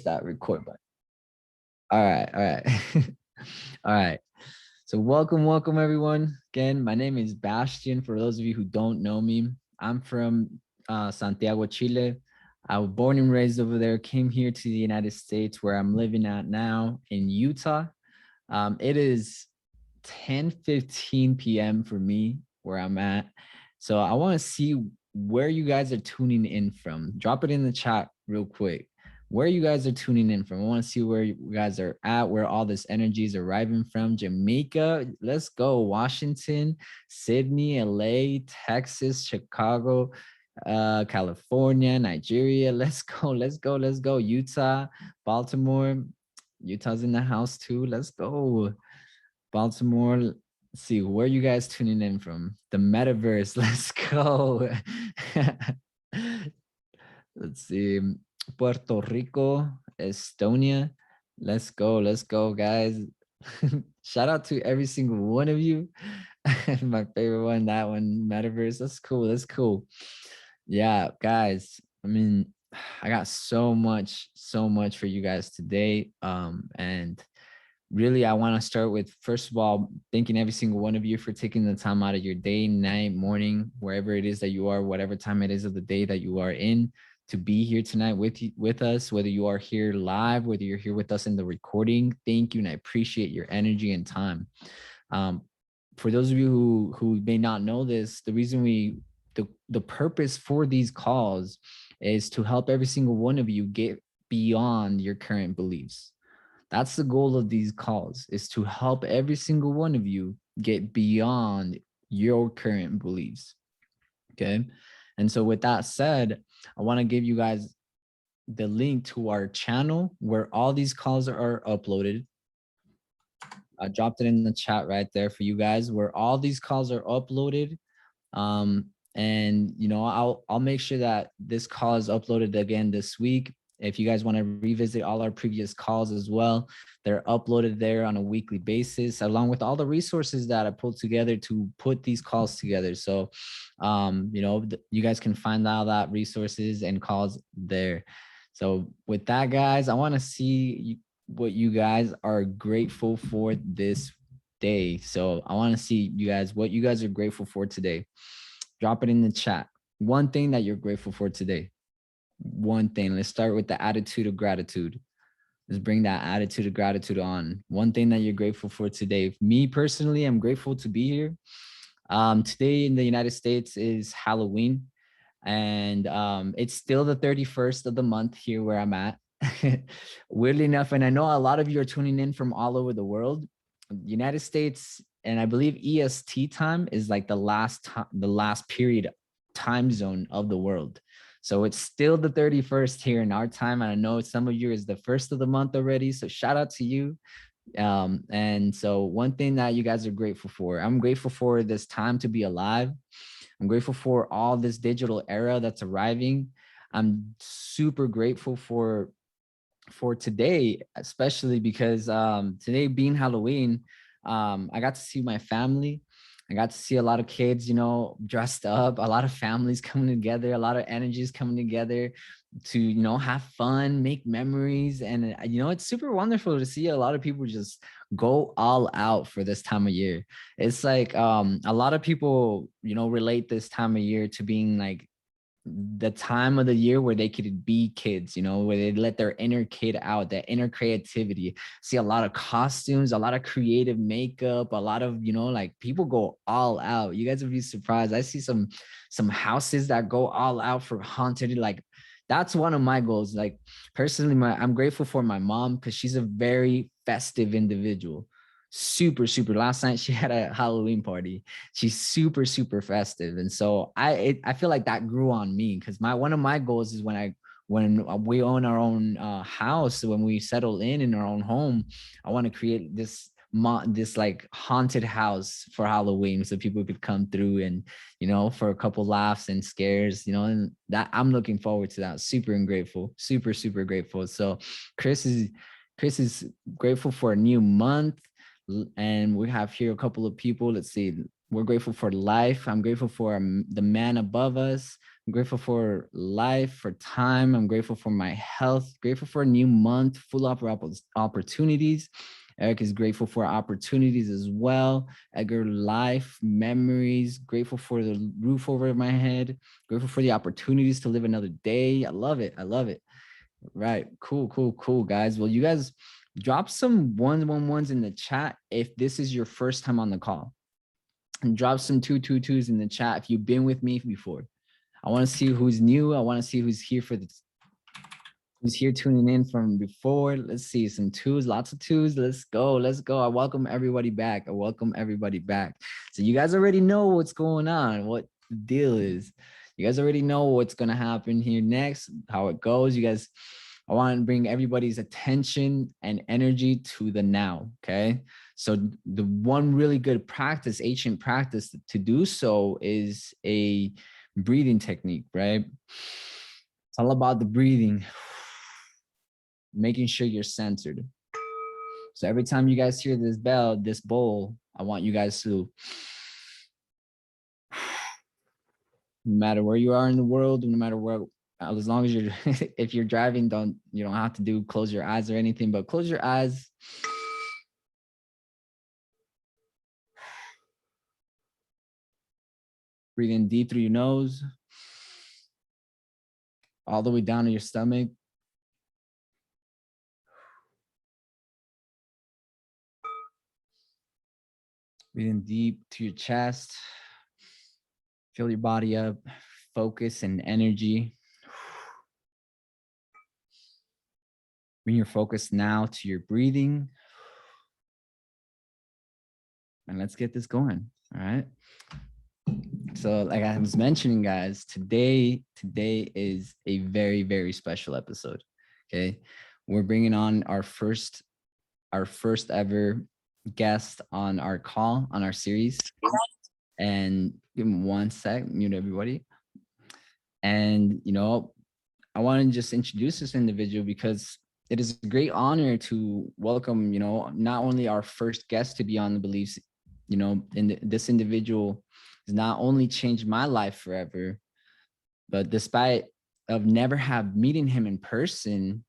That record button. All right, all right. All right. So welcome everyone. Again, my name is Bastian. For those of you who don't know me, I'm from Santiago, Chile. I was born and raised over there, came here to the United States where I'm living at now in Utah. It is 10:15 p.m. for me where I'm at. So I want to see where you guys are tuning in from. Drop it in the chat real quick. Where you guys are tuning in from. I want to see where you guys are at, where all this energy is arriving from. Jamaica, let's go. Washington, Sydney, LA, Texas, Chicago, California, Nigeria. Let's go, let's go, let's go. Utah, Baltimore. Utah's in the house too. Let's go. Baltimore. Let's see where you guys tuning in from. The metaverse. Let's go. Let's see. Puerto Rico, Estonia. Let's go, guys. Shout out to every single one of you. My favorite one, that one, metaverse. That's cool. That's cool. Yeah, guys. I mean, I got so much for you guys today. And really, I want to start with, first of all, thanking every single one of you for taking the time out of your day, night, morning, wherever it is that you are, whatever time it is of the day that you are in, to be here tonight with us, whether you are here live, whether you're here with us in the recording. Thank you, and I appreciate your energy and time. For those of you who may not know this, the reason the purpose for these calls is to help every single one of you get beyond your current beliefs. That's the goal of these calls, is to help every single one of you get beyond your current beliefs. Okay. And so with that said, I want to give you guys the link to our channel where all these calls are uploaded. I dropped it in the chat right there for you guys, where all these calls are uploaded. And you know, I'll make sure that this call is uploaded again this week. If you guys want to revisit all our previous calls as well, they're uploaded there on a weekly basis, along with all the resources that I pulled together to put these calls together. So, you know, you guys can find all that resources and calls there. So with that, guys, I want to see what you guys are grateful for this day. So I want to see you guys, what you guys are grateful for today. Drop it in the chat. One thing that you're grateful for today. One thing. Let's start with the attitude of gratitude. Let's bring that attitude of gratitude on. One thing that you're grateful for today. Me personally, I'm grateful to be here. Today in the United States is Halloween, and it's still the 31st of the month here where I'm at. Weirdly enough, and I know a lot of you are tuning in from all over the world. United States, and I believe EST time is like the last period time zone of the world. So it's still the 31st here in our time. And I know some of you is the first of the month already. So shout out to you. And so one thing that you guys are grateful for, I'm grateful for this time to be alive. I'm grateful for all this digital era that's arriving. I'm super grateful for today, especially because today being Halloween, I got to see my family. I got to see a lot of kids, you know, dressed up, a lot of families coming together, a lot of energies coming together to, you know, have fun, make memories. And, you know, it's super wonderful to see a lot of people just go all out for this time of year. It's like a lot of people, you know, relate this time of year to being like the time of the year where they could be kids, you know, where they let their inner kid out, that inner creativity. See a lot of costumes, a lot of creative makeup, a lot of, you know, like people go all out. You guys would be surprised. I see some houses that go all out for haunted. Like that's one of my goals. Like personally, I'm grateful for my mom because she's a very festive individual. Super last night she had a Halloween party. She's super festive, and so I feel like that grew on me because one of my goals is when we own our own house, when we settle in our own home, I want to create this like haunted house for Halloween so people could come through and, you know, for a couple laughs and scares, you know, and that I'm looking forward to that. Super and grateful, super grateful. So Chris is grateful for a new month. And we have here a couple of people. Let's see. We're grateful for life. I'm grateful for the man above us. I'm I'm grateful for life, for time. I'm grateful for my health, grateful for a new month full of opportunities. Eric is grateful for opportunities as well. Edgar, life, memories, grateful for the roof over my head, grateful for the opportunities to live another day. I love it. I love it. Right. Cool, guys. Well, you guys drop some 111s in the chat if this is your first time on the call. And drop some 222s in the chat if you've been with me before. I want to see who's new. I want to see who's here for this, who's here tuning in from before. Let's see some twos, lots of twos. Let's go. I welcome everybody back. So you guys already know what's going on, what the deal is. You guys already know what's going to happen here next, how it goes. You guys, I want to bring everybody's attention and energy to the now. Okay. So the one really good practice, ancient practice to do so is a breathing technique, right? It's all about the breathing, making sure you're centered. So every time you guys hear this bell, this bowl, I want you guys to, no matter where you are in the world, no matter where, as long as you're, if you're driving, you don't have to close your eyes or anything, but close your eyes. Breathe in deep through your nose, all the way down to your stomach. Breathe in deep to your chest. Fill your body up, focus and energy. Bring your focus now to your breathing. And let's get this going, all right? So like I was mentioning, guys, today is a very, very special episode, okay? We're bringing on our first ever guest on our call, on our series. And give me one sec, mute everybody. And, I want to just introduce this individual because it is a great honor to welcome, not only our first guest to be on the Beliefs, this individual has not only changed my life forever, but despite of never have meeting him in person,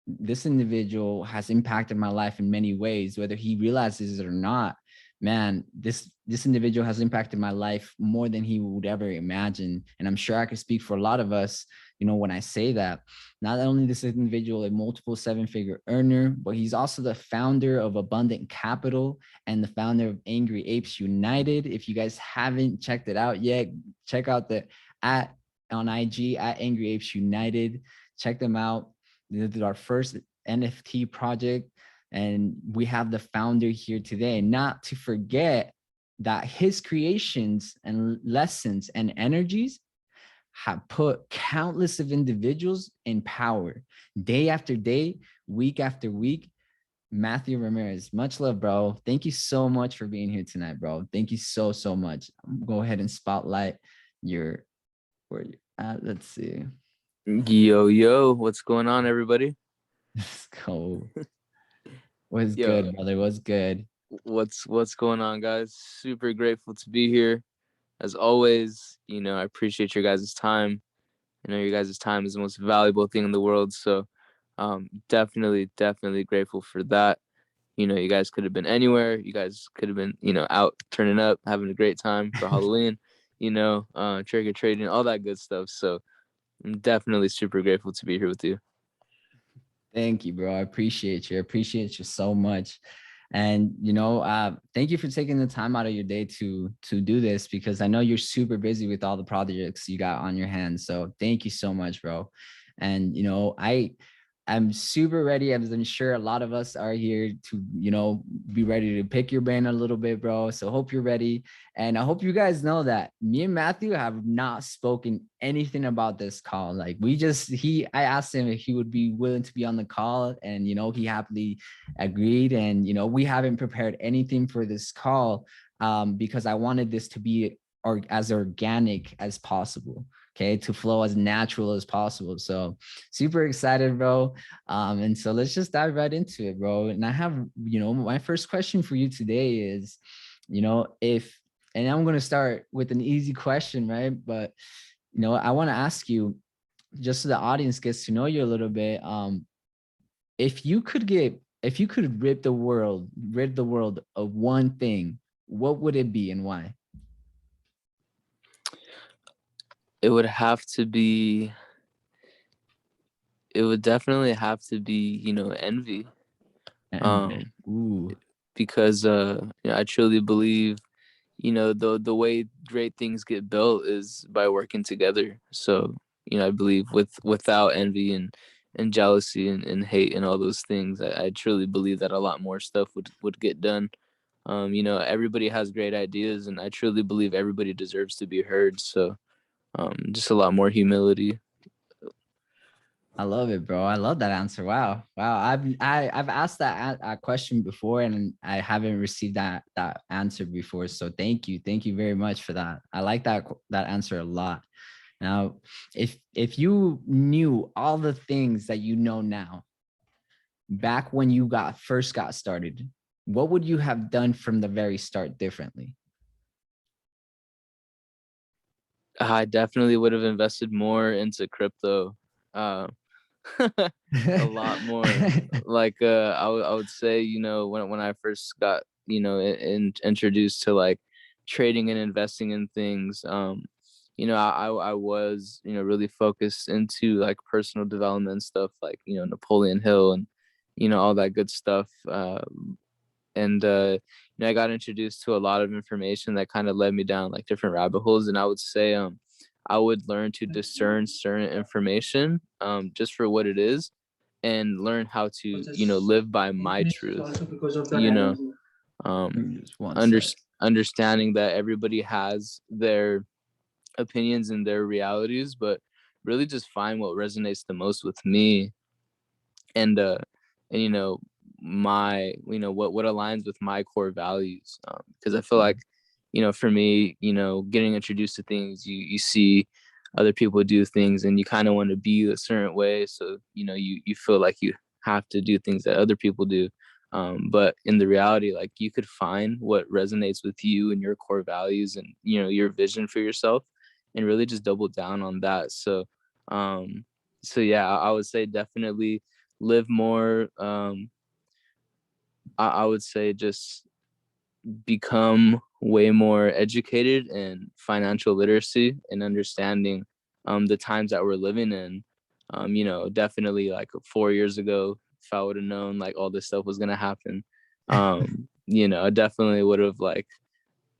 this individual has impacted my life in many ways, whether he realizes it or not. Man, this individual has impacted my life more than he would ever imagine. And I'm sure I could speak for a lot of us, when I say that. Not only this individual a multiple seven-figure earner, but he's also the founder of Abundant Capital and the founder of Angry Apes United. If you guys haven't checked it out yet, check out the on IG at Angry Apes United. Check them out. This is our first NFT project, and we have the founder here today. Not to forget that his creations and lessons and energies have put countless of individuals in power day after day, week after week. Mathew Ramirez, much love, bro. Thank you so much for being here tonight, bro. Thank you so much. Go ahead and spotlight where you're at. Let's see. Yo, what's going on, everybody? Let's go. What's good, brother? What's good? What's going on, guys? Super grateful to be here. As always, I appreciate your guys' time. I know your guys' time is the most valuable thing in the world. So definitely grateful for that. You guys could have been anywhere. You guys could have been, out turning up, having a great time for Halloween, trick or treating, all that good stuff. So I'm definitely super grateful to be here with you. Thank you, bro. I appreciate you. I appreciate you so much. And, thank you for taking the time out of your day to do this, because I know you're super busy with all the projects you got on your hands. So thank you so much, bro. And, I'm super ready, as I'm sure a lot of us are here to, be ready to pick your brain a little bit, bro. So hope you're ready. And I hope you guys know that me and Mathew have not spoken anything about this call. Like I asked him if he would be willing to be on the call, and, he happily agreed. And, we haven't prepared anything for this call because I wanted this to be as organic as possible. Okay, to flow as natural as possible. So super excited, bro. And so let's just dive right into it, bro. And I have, my first question for you today is, and I'm going to start with an easy question, right? But, I want to ask you, just so the audience gets to know you a little bit. If you could rid the world of one thing, what would it be and why? It would have to be. It would definitely have to be, envy. Envy. Um, Ooh, because I truly believe, the way great things get built is by working together. So, I believe without envy and jealousy and hate and all those things, I truly believe that a lot more stuff would get done. Everybody has great ideas, and I truly believe everybody deserves to be heard. So, just a lot more humility. I love it, bro. I love that answer. Wow, wow. I've asked that question before, and I haven't received that answer before. So thank you very much for that. I like that answer a lot. Now, if you knew all the things that you know now, back when you first got started, what would you have done from the very start differently? I definitely would have invested more into crypto. Uh, a lot more. Like I would say, when I first got, introduced to like trading and investing in things, I was, really focused into like personal development stuff, like, Napoleon Hill and, all that good stuff. And I got introduced to a lot of information that kind of led me down like different rabbit holes. And I would say I would learn to discern certain information just for what it is, and learn how to, live by my truth. you know um Just one under, sec. understanding that everybody has their opinions and their realities, but really just find what resonates the most with me, and and my, what aligns with my core values, because I feel like, for me, getting introduced to things, you see other people do things, and you kind of want to be a certain way, so you feel like you have to do things that other people do, but in the reality, like, you could find what resonates with you and your core values, and your vision for yourself, and really just double down on that. Um so yeah, I would say definitely live more. I would say just become way more educated in financial literacy and understanding the times that we're living in. Definitely like 4 years ago, if I would have known like all this stuff was gonna happen, I definitely would have like,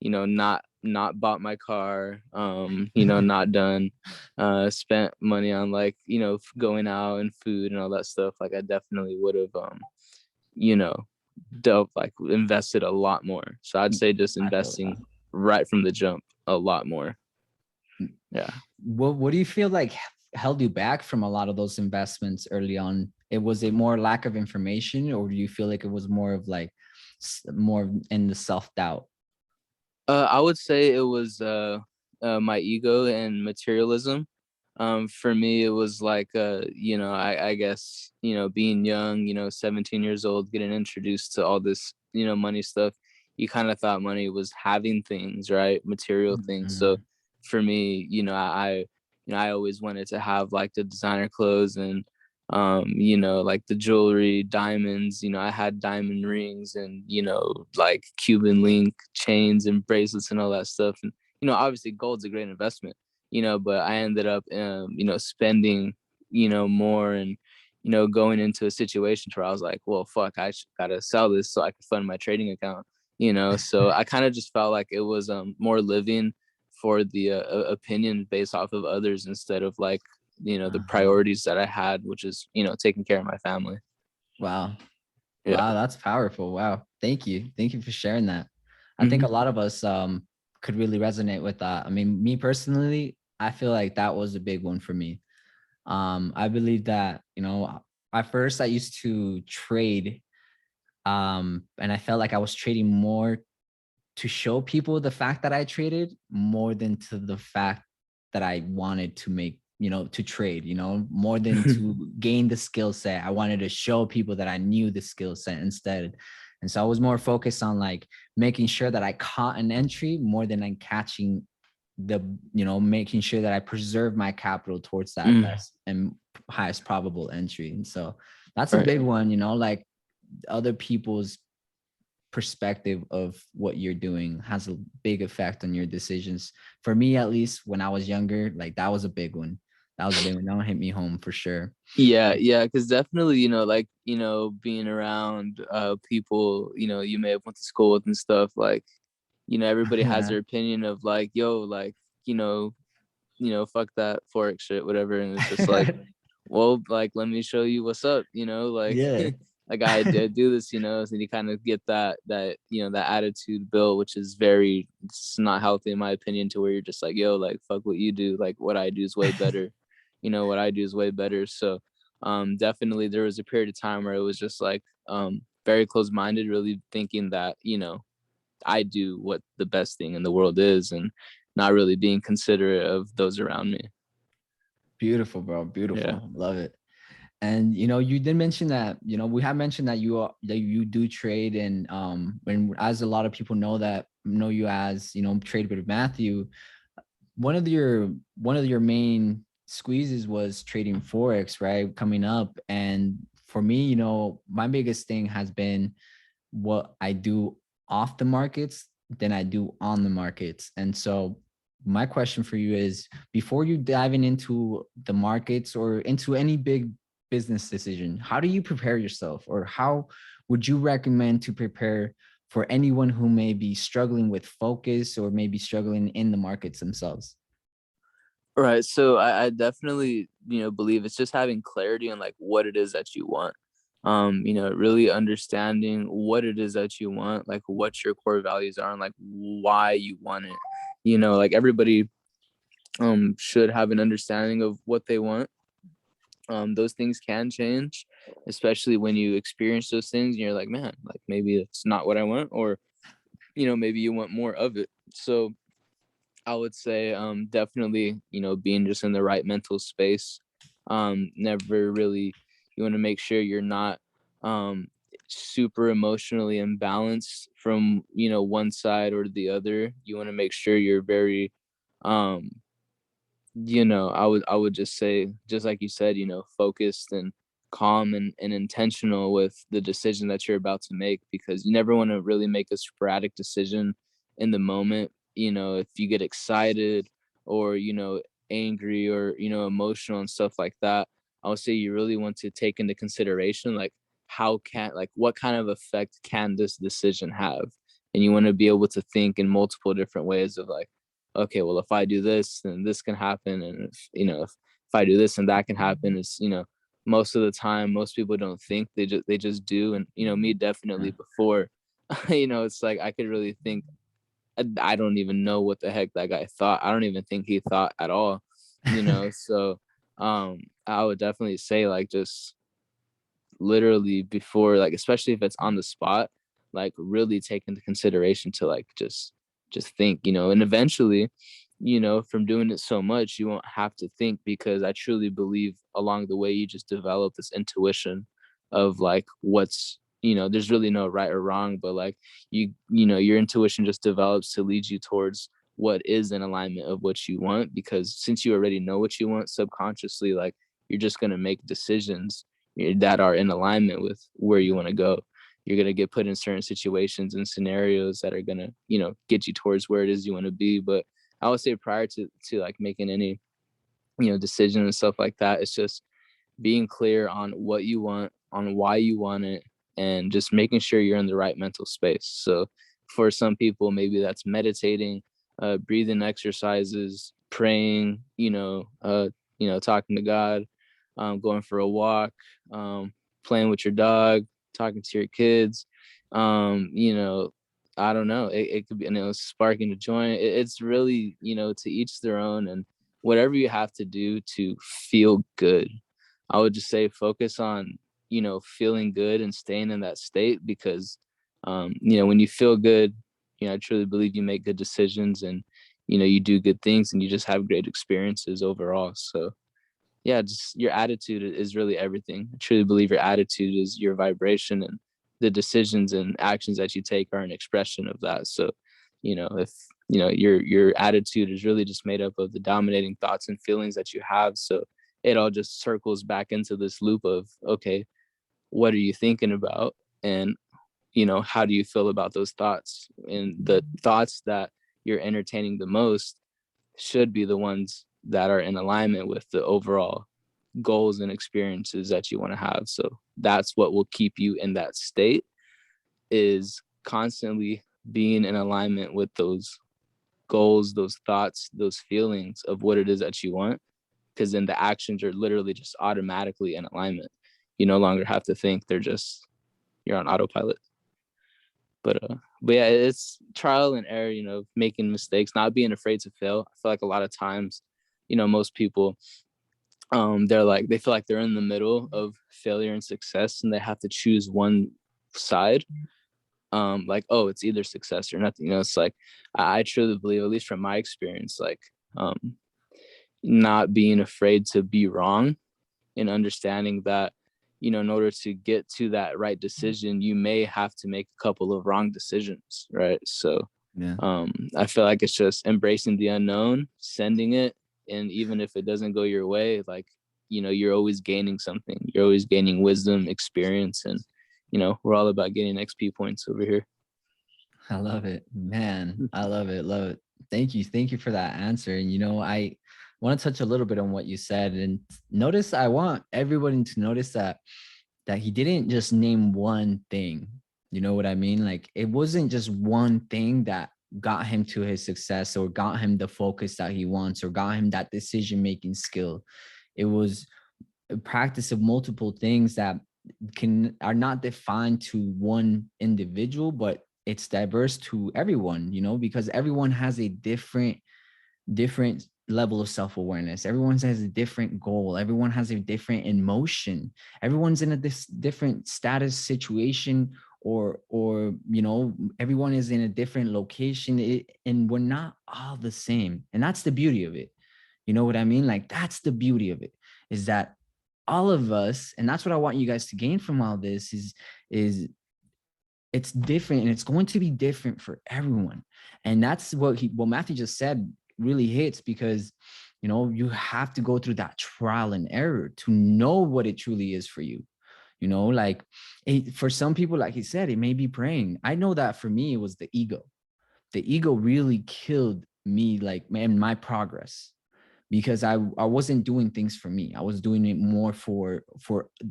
not bought my car, not done, spent money on like, going out and food and all that stuff. Like, I definitely would have, you know, like invested a lot more. So I'd say just I feel investing that. right from the jump a lot more. Yeah. What do you feel like held you back from a lot of those investments early on? Was it more lack of information, or do you feel like it was more of like more in the self-doubt? I would say it was my ego and materialism. For me, it was like, I guess, being young, 17 years old, getting introduced to all this, money stuff. You kind of thought money was having things, right? Material things. So Mhm. for me, I always wanted to have like the designer clothes and, like the jewelry, diamonds. I had diamond rings and, like Cuban link chains and bracelets and all that stuff. And, obviously gold's a great investment, but I ended up, spending, more, and, going into a situation where I was like, well, fuck, gotta sell this so I can fund my trading account, so I kind of just felt like it was more living for the opinion based off of others, instead of like, the Uh-huh. priorities that I had, which is, taking care of my family. Wow. Yeah. Wow, that's powerful. Wow. Thank you. Thank you for sharing that. I think Hmm. a lot of us could really resonate with that. I mean, me personally, I feel like that was a big one for me. I believe that, at first I used to trade, and I felt like I was trading more to show people the fact that I traded more than to the fact that I wanted to make, to trade, more than to gain the skill set. I wanted to show people that I knew the skill set instead. And so I was more focused on like making sure that I caught an entry more than I'm catching the, making sure that I preserve my capital towards that Mm, best and highest probable entry. And so that's a right. big one, like other people's perspective of what you're doing has a big effect on your decisions. For me, at least when I was younger, like that was a big one. That was a big one. That one hit me home for sure. Yeah, yeah, because definitely, like, being around people, you may have went to school with and stuff, like, everybody has Yeah. their opinion of like, yo, like, you know, fuck that forex shit, whatever. And it's just like, well, like, let me show you what's up, like, Yeah. like I did do this, so you kind of get that attitude built, which is it's not healthy in my opinion, to where you're just like, yo, like, fuck what you do, like what I do is way better, what I do is way better. So, definitely there was a period of time where it was just like, very close-minded, really thinking that, I do what the best thing in the world is, and not really being considerate of those around me. Beautiful, bro. Yeah. Beautiful. Love it. And you did mention that, we have mentioned that you do trade, and when, as a lot of people know you as, trade with Mathew, one of your main squeezes was trading forex, right? Coming up. And for me, my biggest thing has been what I do off the markets than I do on the markets. And so my question for you is, before you diving into the markets or into any big business decision, how do you prepare yourself, or how would you recommend to prepare for anyone who may be struggling with focus or maybe struggling in the markets themselves? Right. So I definitely, believe it's just having clarity on like what it is that you want. Really understanding what it is that you want, like what your core values are and like why you want it. Like everybody should have an understanding of what they want. Those things can change, especially when you experience those things and you're like, man, like maybe it's not what I want, or maybe you want more of it. So I would say definitely, being just in the right mental space. Never really, you want to make sure you're not um super emotionally imbalanced from, one side or the other. You want to make sure you're very um I would just say, just like you said, focused and calm and intentional with the decision that you're about to make, because you never want to really make a sporadic decision in the moment. If you get excited or, angry or, emotional and stuff like that, I would say you really want to take into consideration like what kind of effect can this decision have? And you want to be able to think in multiple different ways of like, okay, well, if I do this, then this can happen. And if I do this and that can happen, it's, most of the time, most people don't think, they just do. And, me definitely before, it's like, I could really think, I don't even know what the heck that guy thought. I don't even think he thought at all, so, I would definitely say like, just literally before, like, especially if it's on the spot, like really take into consideration to like just think, and eventually, from doing it so much, you won't have to think, because I truly believe along the way you just develop this intuition of like there's really no right or wrong, but like your intuition just develops to lead you towards what is in alignment of what you want, because since you already know what you want subconsciously, like you're just going to make decisions that are in alignment with where you want to go. You're going to get put in certain situations and scenarios that are going to, get you towards where it is you want to be. But I would say prior to like making any, decision and stuff like that, it's just being clear on what you want, on why you want it, and just making sure you're in the right mental space. So for some people, maybe that's meditating, breathing exercises, praying, talking to God, going for a walk, playing with your dog, talking to your kids. Um, you know, I don't know. It could be, sparking a joint. It's really, to each their own, and whatever you have to do to feel good. I would just say focus on, feeling good and staying in that state, because, when you feel good, I truly believe you make good decisions, and, you do good things, and you just have great experiences overall. So yeah, just your attitude is really everything. I truly believe your attitude is your vibration, and the decisions and actions that you take are an expression of that. So, if your attitude is really just made up of the dominating thoughts and feelings that you have. So it all just circles back into this loop of, okay, what are you thinking about? And, how do you feel about those thoughts? And the thoughts that you're entertaining the most should be the ones that are in alignment with the overall goals and experiences that you want to have. So that's what will keep you in that state, is constantly being in alignment with those goals, those thoughts, those feelings of what it is that you want. Because then the actions are literally just automatically in alignment. You no longer have to think, you're on autopilot. But yeah, it's trial and error, making mistakes, not being afraid to fail. I feel like a lot of times, most people, they feel like they're in the middle of failure and success, and they have to choose one side. Like, oh, it's either success or nothing. It's like, I truly believe, at least from my experience, like, not being afraid to be wrong, and understanding that, in order to get to that right decision, you may have to make a couple of wrong decisions, right? So Yeah. I feel like it's just embracing the unknown, sending it, and even if it doesn't go your way, like, you're always gaining something. You're always gaining wisdom, experience, and we're all about getting XP points over here. I love it, man. I love it. Love it. Thank you. Thank you for that answer. And, I want to touch a little bit on what you said, and I want everybody to notice that he didn't just name one thing. You know what I mean? Like, it wasn't just one thing that got him to his success, or got him the focus that he wants, or got him that decision-making skill. It was a practice of multiple things that are not defined to one individual, but it's diverse to everyone, because everyone has a different level of self-awareness. Everyone has a different goal. Everyone has a different emotion. Everyone's in a different status situation, or everyone is in a different location, and we're not all the same. And that's the beauty of it. You know what I mean? Like, that's the beauty of it, is that all of us, and that's what I want you guys to gain from all this, is it's different, and it's going to be different for everyone. And that's what Mathew just said really hits, because you have to go through that trial and error to know what it truly is for you. Like, for some people, like he said, it may be praying. I know that for me, it was the ego. The ego really killed me, like, man, my progress, because I wasn't doing things for me. I was doing it more for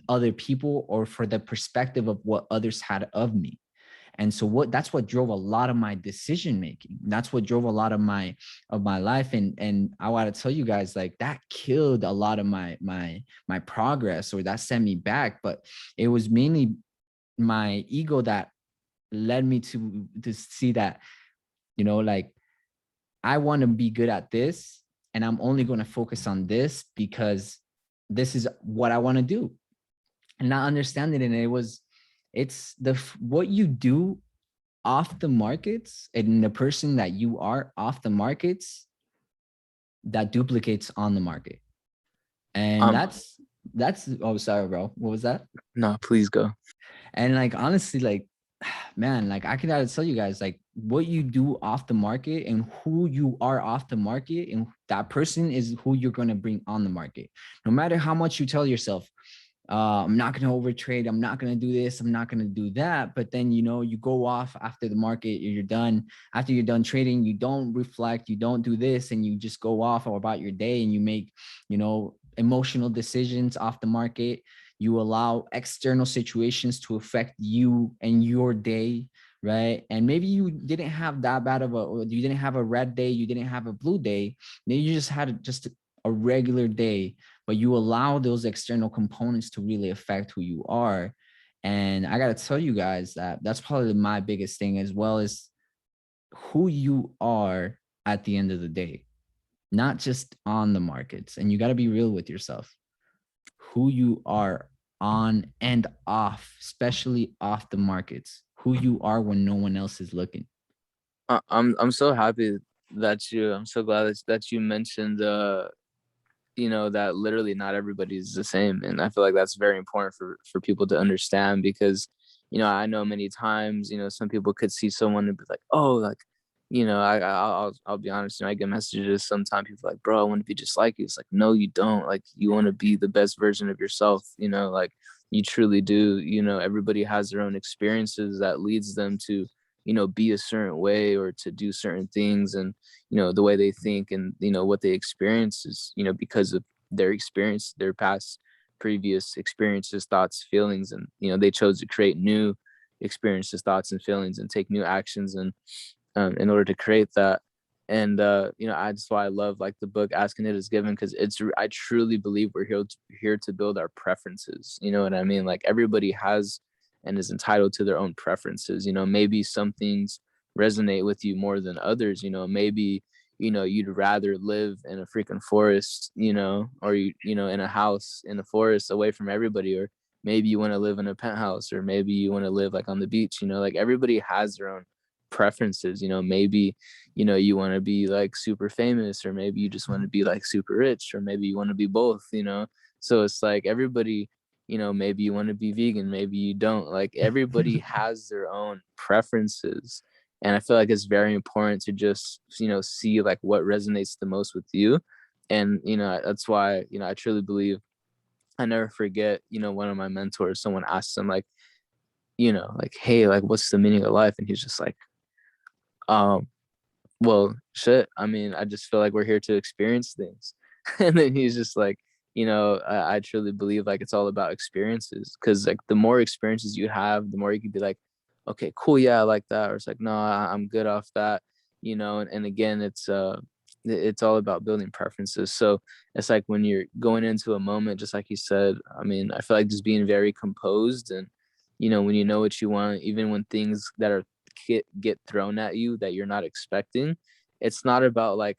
other people, or for the perspective of what others had of me. And so that's what drove a lot of my decision making. That's what drove a lot of my life. And I want to tell you guys, like, that killed a lot of my progress, or that sent me back. But it was mainly my ego that led me to see that, like, I want to be good at this, and I'm only going to focus on this because this is what I want to do. And not understanding it, it's what you do off the markets, and the person that you are off the markets, that duplicates on the market. And that's oh, sorry, bro, what was that? No, please go. And, like, honestly, like, man, like, I can tell you guys, like, what you do off the market, and who you are off the market, and that person is who you're going to bring on the market. No matter how much you tell yourself, I'm not going to overtrade, I'm not going to do this, I'm not going to do that. But then, you go off after the market, after you're done trading, you don't reflect, you don't do this, and you just go off about your day, and you make, emotional decisions off the market. You allow external situations to affect you and your day, right? And maybe you didn't have that bad of you didn't have a red day, you didn't have a blue day, maybe you just had just a regular day, but you allow those external components to really affect who you are. And I got to tell you guys that that's probably my biggest thing, as well as who you are at the end of the day, not just on the markets. And you got to be real with yourself, who you are on and off, especially off the markets, who you are when no one else is looking. I'm so happy I'm so glad that you mentioned that literally not everybody is the same. And I feel like that's very important for people to understand, because I know many times some people could see someone and be like, oh, like, I'll be honest, I get messages sometimes, people like, bro, I want to be just like you. It's like, no, you don't. Like, you want to be the best version of yourself, like you truly do. Everybody has their own experiences that leads them to, be a certain way or to do certain things. And, the way they think and, what they experience is, because of their experience, their past previous experiences, thoughts, feelings, and, they chose to create new experiences, thoughts, and feelings and take new actions and in order to create that. And that's why I love like the book Asking It Is Given, because I truly believe we're here to build our preferences. You know what I mean? Like everybody has and is entitled to their own preferences. Maybe some things resonate with you more than others. Maybe you'd rather live in a freaking forest, or in a house in the forest away from everybody, or maybe you want to live in a penthouse, or maybe you want to live like on the beach. Like everybody has their own preferences. Maybe you want to be like super famous, or maybe you just want to be like super rich, or maybe you want to be both. So it's like everybody, maybe you want to be vegan, maybe you don't. Like everybody has their own preferences, and I feel like it's very important to just see like what resonates the most with you. And that's why I truly believe, I never forget, one of my mentors, someone asked him like, like, hey, like what's the meaning of life? And he's just like, um, well, shit. I mean, I just feel like we're here to experience things. And then he's just like, I truly believe like it's all about experiences. Cause like the more experiences you have, the more you can be like, okay, cool. Yeah, I like that. Or it's like, no, I'm good off that, and again, it's all about building preferences. So it's like when you're going into a moment, just like you said, I mean, I feel like just being very composed and, when you know what you want, even when things that are get thrown at you that you're not expecting, it's not about like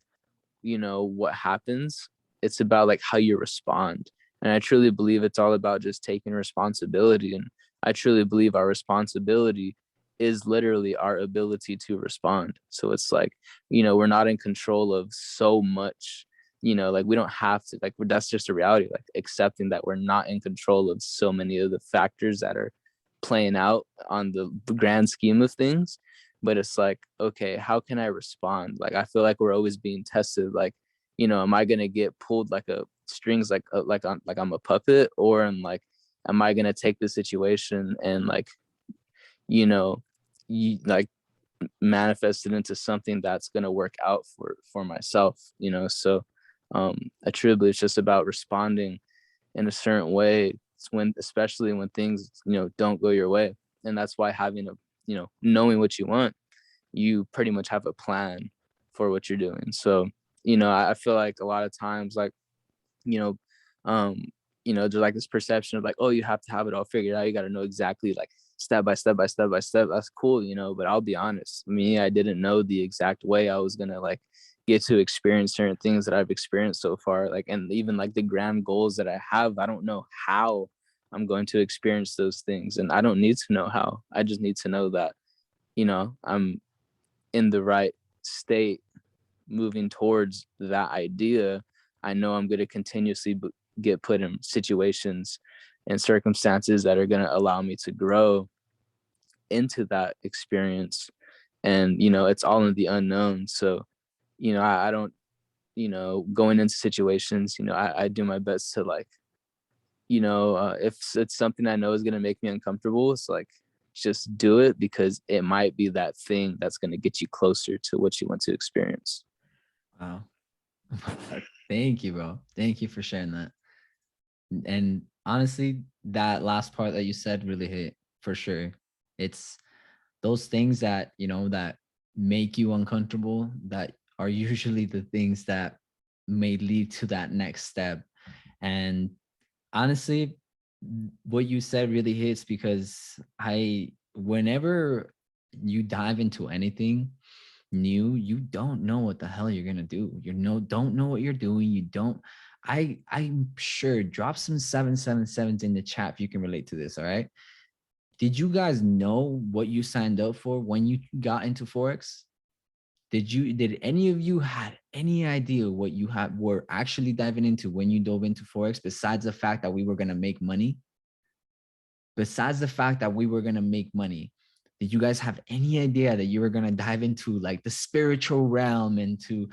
what happens, it's about like how you respond. And I truly believe it's all about just taking responsibility. And I truly believe our responsibility is literally our ability to respond. So it's like, we're not in control of so much, like we don't have to, like, that's just a reality, like accepting that we're not in control of so many of the factors that are playing out on the grand scheme of things. But it's like, okay, how can I respond? Like I feel like we're always being tested, like, am I gonna get pulled like a strings, like I'm a puppet, or am I gonna take the situation and like, you know like manifest it into something that's gonna work out for myself. So I truly believe it's just about responding in a certain way, when especially when things don't go your way. And that's why having a, knowing what you want, you pretty much have a plan for what you're doing. So I feel like a lot of times, like, you know um there's like this perception of like, oh, you have to have it all figured out, you got to know exactly, like, step by step by step by step. That's cool, but I'll be honest, me, I didn't know the exact way I was gonna like get to experience certain things that I've experienced so far, like, and even like the grand goals that I have, I don't know how I'm going to experience those things, and I don't need to know how. I just need to know that I'm in the right state, moving towards that idea. I know I'm going to continuously get put in situations and circumstances that are going to allow me to grow into that experience. And it's all in the unknown. So I don't, going into situations, I do my best to like, if it's something I know is going to make me uncomfortable, it's like, just do it, because it might be that thing that's going to get you closer to what you want to experience. Wow. Thank you, bro. Thank you for sharing that. And honestly, that last part that you said really hit for sure. It's those things that, that make you uncomfortable that are usually the things that may lead to that next step. And honestly, what you said really hits, because whenever you dive into anything new, you don't know what the hell you're gonna do. Don't know what you're doing. You don't. I'm sure. Drop some 777s in the chat if you can relate to this. All right. Did you guys know what you signed up for when you got into Forex? Did any of you had any idea what you were actually diving into when you dove into Forex, besides the fact that we were gonna make money? Besides the fact that we were gonna make money, Did you guys have any idea that you were going to dive into like the spiritual realm, into,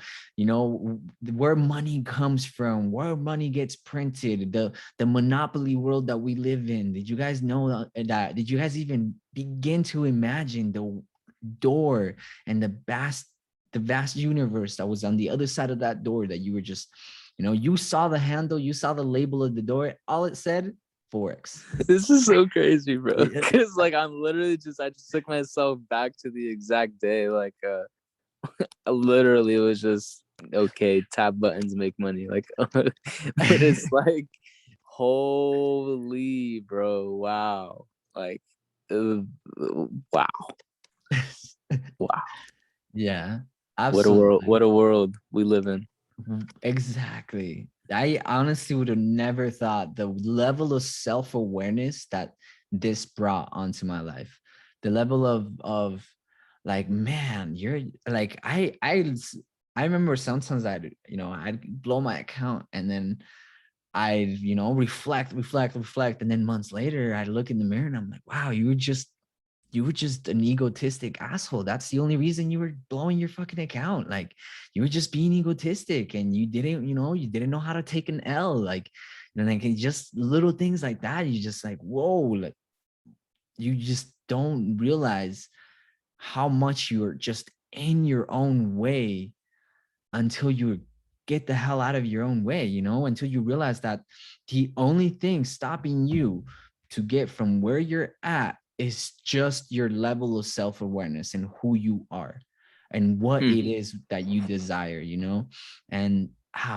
where money comes from, where money gets printed, the monopoly world that we live in? Did you guys know that? Did you guys even begin to imagine the door and the vast universe that was on the other side of that door, that you were just, you saw the handle, you saw the label of the door, all it said, Forex. This is so crazy, bro. Yeah. Cause like I'm literally I just took myself back to the exact day. Like literally it was just okay, tap buttons, make money. Like but it's like holy bro, wow. Like wow. Wow. Yeah, What absolutely. a world we live in. Exactly. I honestly would have never thought the level of self-awareness that this brought onto my life. The level of like, man, you're like, I remember sometimes I'd blow my account, and then I'd, reflect. And then months later, I'd look in the mirror and I'm like, wow, you were just an egotistic asshole. That's the only reason you were blowing your fucking account. Like, you were just being egotistic, and you didn't know how to take an L. Like, like just little things like that. You just like, whoa, like you just don't realize how much you're just in your own way until you get the hell out of your own way, until you realize that the only thing stopping you to get from where you're at is just your level of self-awareness and who you are and what Hmm. it is that you desire, and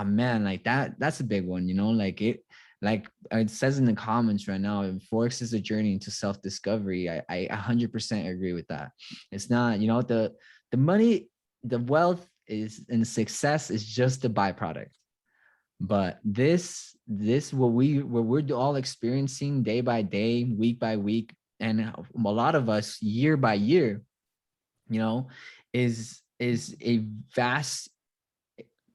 man, like that's a big one, like it says in the comments right now, Forex is a journey into self-discovery. I 100% agree with that. It's not, the money, the wealth is, and success is just a byproduct. But this what we're all experiencing day by day, week by week, and a lot of us year by year, you know is a vast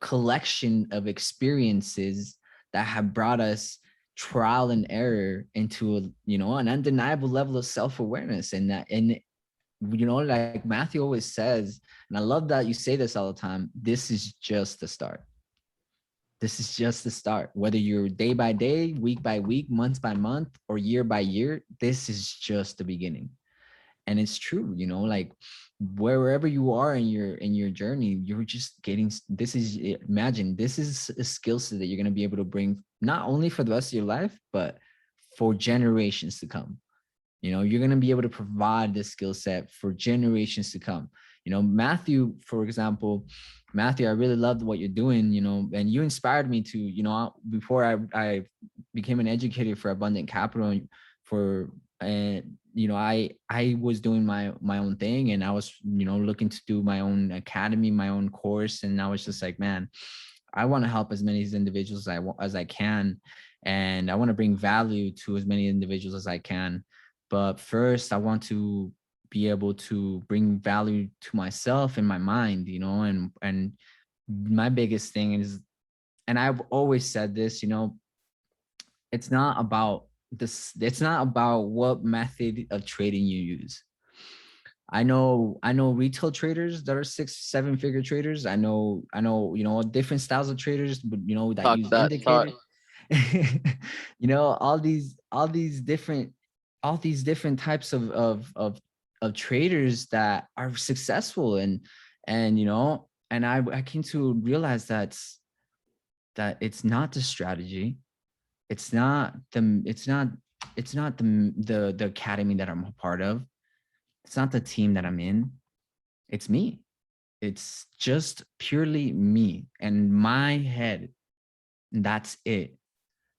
collection of experiences that have brought us trial and error into an undeniable level of self-awareness. And like Matthew always says, and I love that you say this all the time, this is just the start. This is just the start. Whether you're day by day, week by week, month by month, or year by year, this is just the beginning. And it's true, like wherever you are in your journey, you're just getting, this is, imagine, this is a skill set that you're going to be able to bring not only for the rest of your life, but for generations to come. You're going to be able to provide this skill set for generations to come. Matthew, for example, Matthew, I really loved what you're doing, and you inspired me to, before I became an educator for Abundant Capital, for, and I was doing my own thing, and I was, looking to do my own academy, my own course. And I was just like, man, I want to help as many individuals as I can, and I want to bring value to as many individuals as I can. But first, I want to be able to bring value to myself and my mind, and my biggest thing is, and I've always said this, it's not about this, it's not about what method of trading you use. I know retail traders that are 6 7 figure traders. I know different styles of traders, but that Talk use that talk. indicators. All these different types of traders that are successful, and I came to realize that it's not the strategy, it's not the academy that I'm a part of, it's not the team that I'm in, it's me. It's just purely me and my head. And that's it.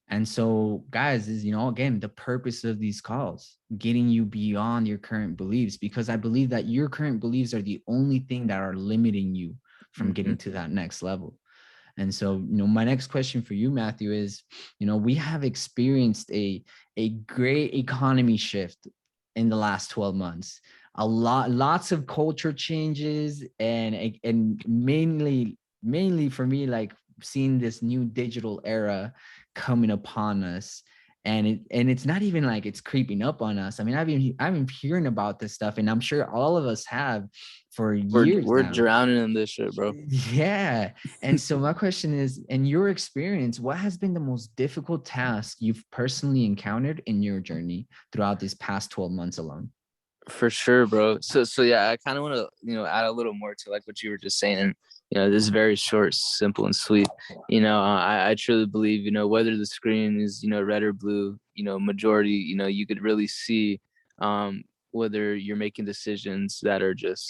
And so, guys, is, again, the purpose of these calls, getting you beyond your current beliefs, because I believe that your current beliefs are the only thing that are limiting you from Mm-hmm. getting to that next level. And so, my next question for you, Matthew, is, we have experienced a great economy shift in the last 12 months. Lots of culture changes, and mainly for me, like seeing this new digital era coming upon us. and it's not even like it's creeping up on us. I mean, I've been hearing about this stuff, and I'm sure all of us have for years We're now. drowning in this shit, bro. Yeah. And so my question is, in your experience, what has been the most difficult task you've personally encountered in your journey throughout these past 12 months alone? For sure, bro. So yeah, I kind of want to add a little more to like what you were just saying, and this is very short, simple, and sweet. I truly believe whether the screen is red or blue, majority, you could really see whether you're making decisions that are just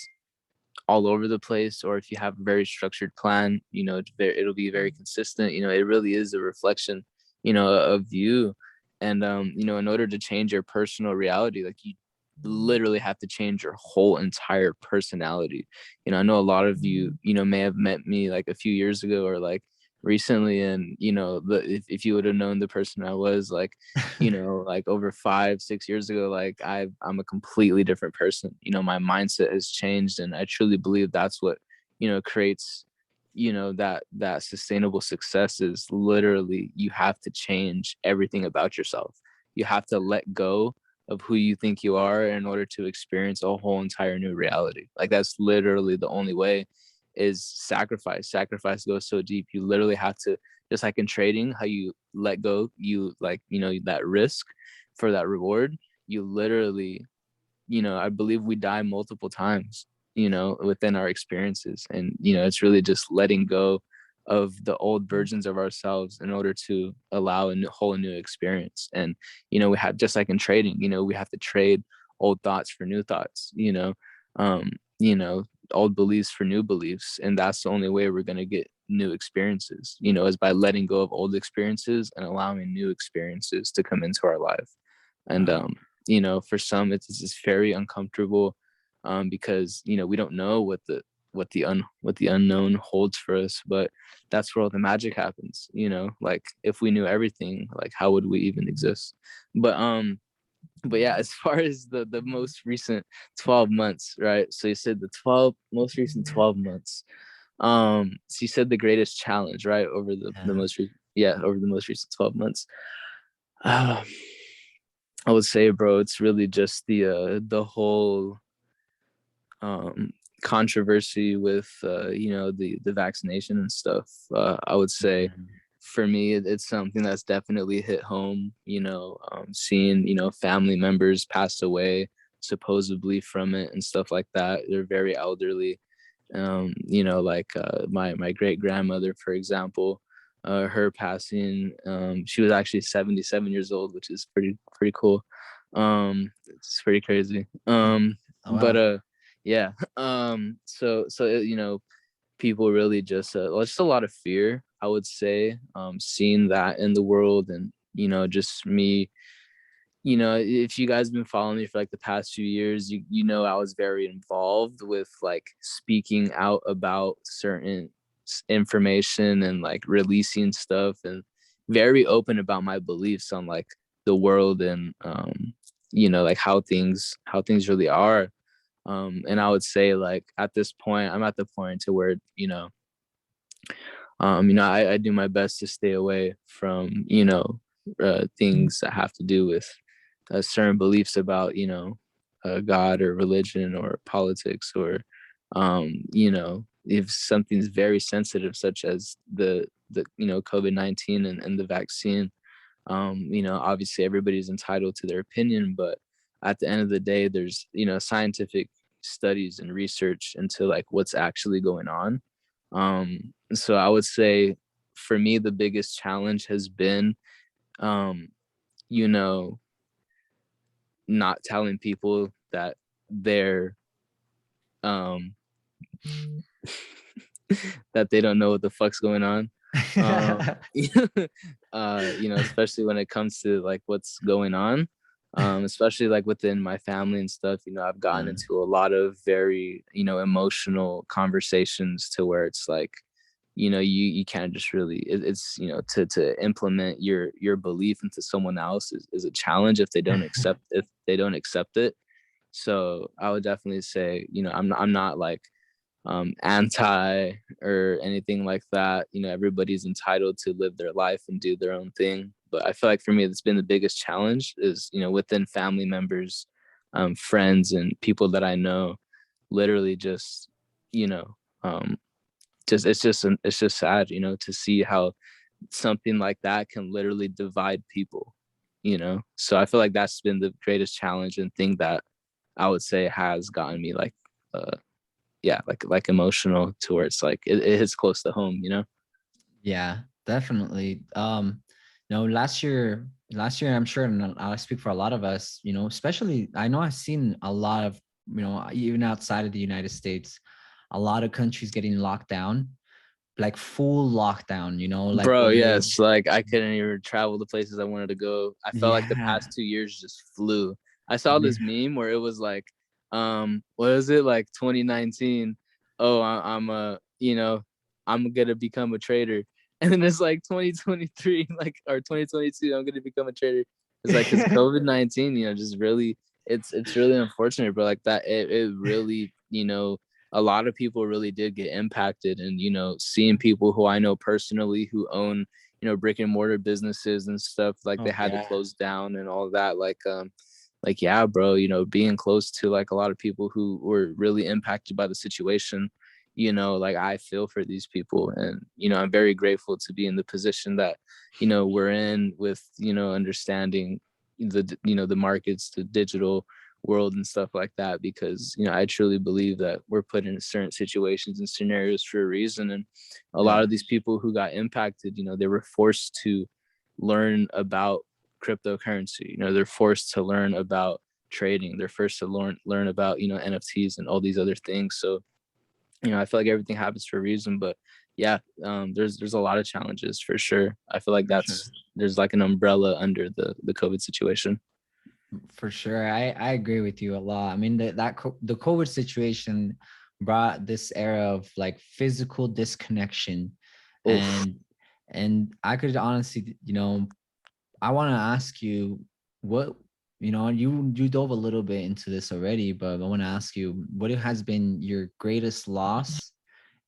all over the place, or if you have a very structured plan, it'll be very consistent. It really is a reflection, of you. And in order to change your personal reality, like you literally have to change your whole entire personality. I know a lot of you, may have met me like a few years ago or like recently, and if you would have known the person I was like, like over 5-6 years ago, like I'm a completely different person. My mindset has changed, and I truly believe that's what creates that sustainable success. Is literally you have to change everything about yourself. You have to let go of who you think you are in order to experience a whole entire new reality. Like that's literally the only way. Is sacrifice goes so deep. You literally have to, just like in trading, how you let go, you like that risk for that reward. You literally, I believe we die multiple times, within our experiences. And, it's really just letting go of the old versions of ourselves in order to allow a whole new experience. And, we have, just like in trading, we have to trade old thoughts for new thoughts, um, old beliefs for new beliefs. And that's the only way we're going to get new experiences, is by letting go of old experiences and allowing new experiences to come into our life. And, Wow. for some it's very uncomfortable, because we don't know what the unknown holds for us. But that's where all the magic happens. Like if we knew everything, like how would we even exist? But yeah, as far as the most recent 12 months, right? So you said the 12 most recent 12 months. So you said the greatest challenge, right? Over the Yeah. over the most recent 12 months. uh, I would say, bro, it's really just the whole um controversy with the vaccination and stuff. I would say Mhm. for me, it's something that's definitely hit home. Seeing family members pass away supposedly from it and stuff like that. They're very elderly. Like my great grandmother, for example, her passing. She was actually 77 years old, which is pretty cool. It's pretty crazy. Oh, But wow. yeah. So people really just a lot of fear, I would say, seeing that in the world. And just me, if you guys have been following me for like the past few years, I was very involved with like speaking out about certain information and like releasing stuff, and very open about my beliefs on like the world, and like how things really are. And I would say like at this point, I'm at the point to where I do my best to stay away from things that have to do with certain beliefs about God or religion or politics, or if something's very sensitive, such as the COVID-19 and the vaccine. Obviously everybody's entitled to their opinion, but at the end of the day, there's scientific studies and research into like what's actually going on. So I would say for me, the biggest challenge has been, um, you know, not telling people that they're, um, that they don't know what the fuck's going on. Um, especially when it comes to like what's going on, especially like within my family and stuff. I've gotten Mm. into a lot of very, emotional conversations to where it's like, you can't just really, it's to implement your belief into someone else is a challenge if they don't accept it. So I would definitely say, I'm not like anti or anything like that. Everybody's entitled to live their life and do their own thing. But I feel like for me, it's been the biggest challenge is, within family members, friends, and people that I know, literally just, you know, um, it's just sad, to see how something like that can literally divide people. So I feel like that's been the greatest challenge and thing that I would say has gotten me like, yeah, like emotional to where it's like it hits close to home. Yeah, definitely. No, last year, I'm sure, and I'll speak for a lot of us, especially I know I've seen a lot of, even outside of the United States, a lot of countries getting locked down, like full lockdown, like Bro, where, yes, like I couldn't even travel the places I wanted to go. I felt like the yeah, past 2 years just flew. I saw this meme where it was like, what is it, like 2019? Oh, I'm I'm gonna become a trader, and then it's like 2023, like, or 2022, I'm gonna become a trader. It's like because yeah, COVID-19, just really, it's really unfortunate, but like that, it really, a lot of people really did get impacted, and seeing people who I know personally who own brick and mortar businesses and stuff, like they oh had to yeah, close down and all that, like yeah, bro, being close to like a lot of people who were really impacted by the situation, like I feel for these people, and I'm very grateful to be in the position that we're in with understanding the markets, the digital world and stuff like that, because I truly believe that we're put in certain situations and scenarios for a reason, and a lot yeah, of these people who got impacted, they were forced to learn about cryptocurrency. They're forced to learn about trading. They're forced to learn about NFTs and all these other things. So I feel like everything happens for a reason. But yeah, there's a lot of challenges for sure. I feel like for sure. there's like an umbrella under the COVID situation. For sure. I agree with you a lot. I mean, the COVID situation brought this era of like physical disconnection. Oof. And I could honestly, I want to ask you what, you dove a little bit into this already, but I want to ask you what has been your greatest loss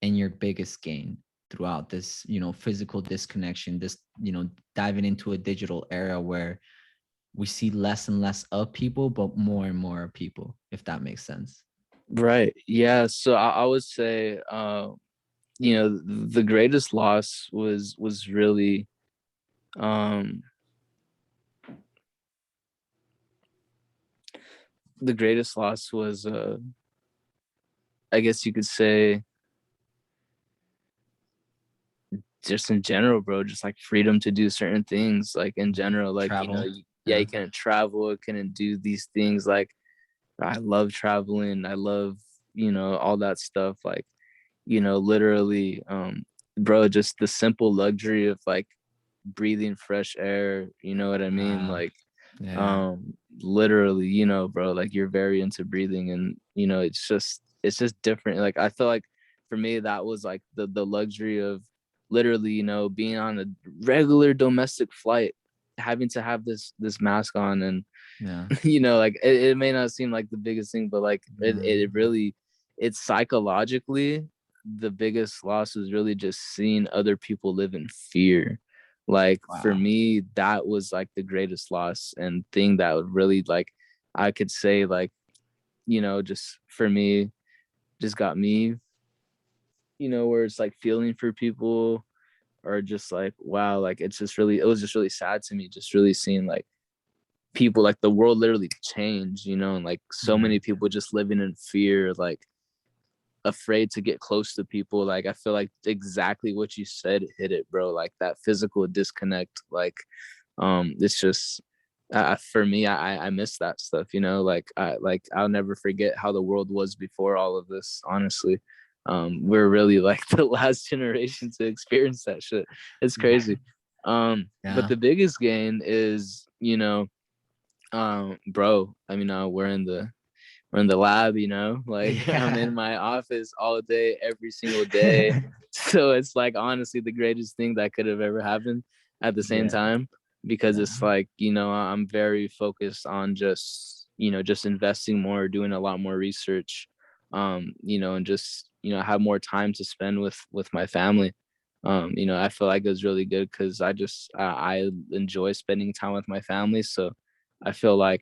and your biggest gain throughout this, physical disconnection, this, diving into a digital era where we see less and less of people, but more and more of people, if that makes sense. Right. Yeah. So I would say, the greatest loss was really, um, the greatest loss was, I guess you could say, just in general, bro, just like freedom to do certain things, like in general, like, Travel. yeah, Yeah. you couldn't travel, couldn't do these things. Like, I love traveling. I love, all that stuff. Like, literally, bro, just the simple luxury of like breathing fresh air, you know what I mean? Wow. Like, Yeah. literally, bro, like you're very into breathing, and it's just different. Like I feel like for me that was like the luxury of literally, being on a regular domestic flight, having to have this mask on, and Yeah. like it may not seem like the biggest thing, but like it really, it's psychologically the biggest loss was really just seeing other people live in fear. Like for Wow. me, that was like the greatest loss and thing that would really, like, I could say, like, just for me, just got me, where it's like feeling for people, or just like, wow, like it was just really sad to me, just really seeing like people, like the world literally changed, and like so Yeah. many people just living in fear, like afraid to get close to people. Like I feel like exactly what you said hit it, bro. Like that physical disconnect. Like, it's just, for me, I miss that stuff. Like I'll never forget how the world was before all of this. Honestly, we're really like the last generation to experience that shit. It's Yeah. crazy. But Yeah. the biggest gain is, bro, I mean, we're in the lab, like I'm Yeah. in my office all day, every single day. So it's like honestly the greatest thing that could have ever happened at the same Yeah. time, because Yeah. it's like, I'm very focused on just investing more, doing a lot more research, and just, have more time to spend with my family. You know, I feel like it was really good because I enjoy spending time with my family. So I feel like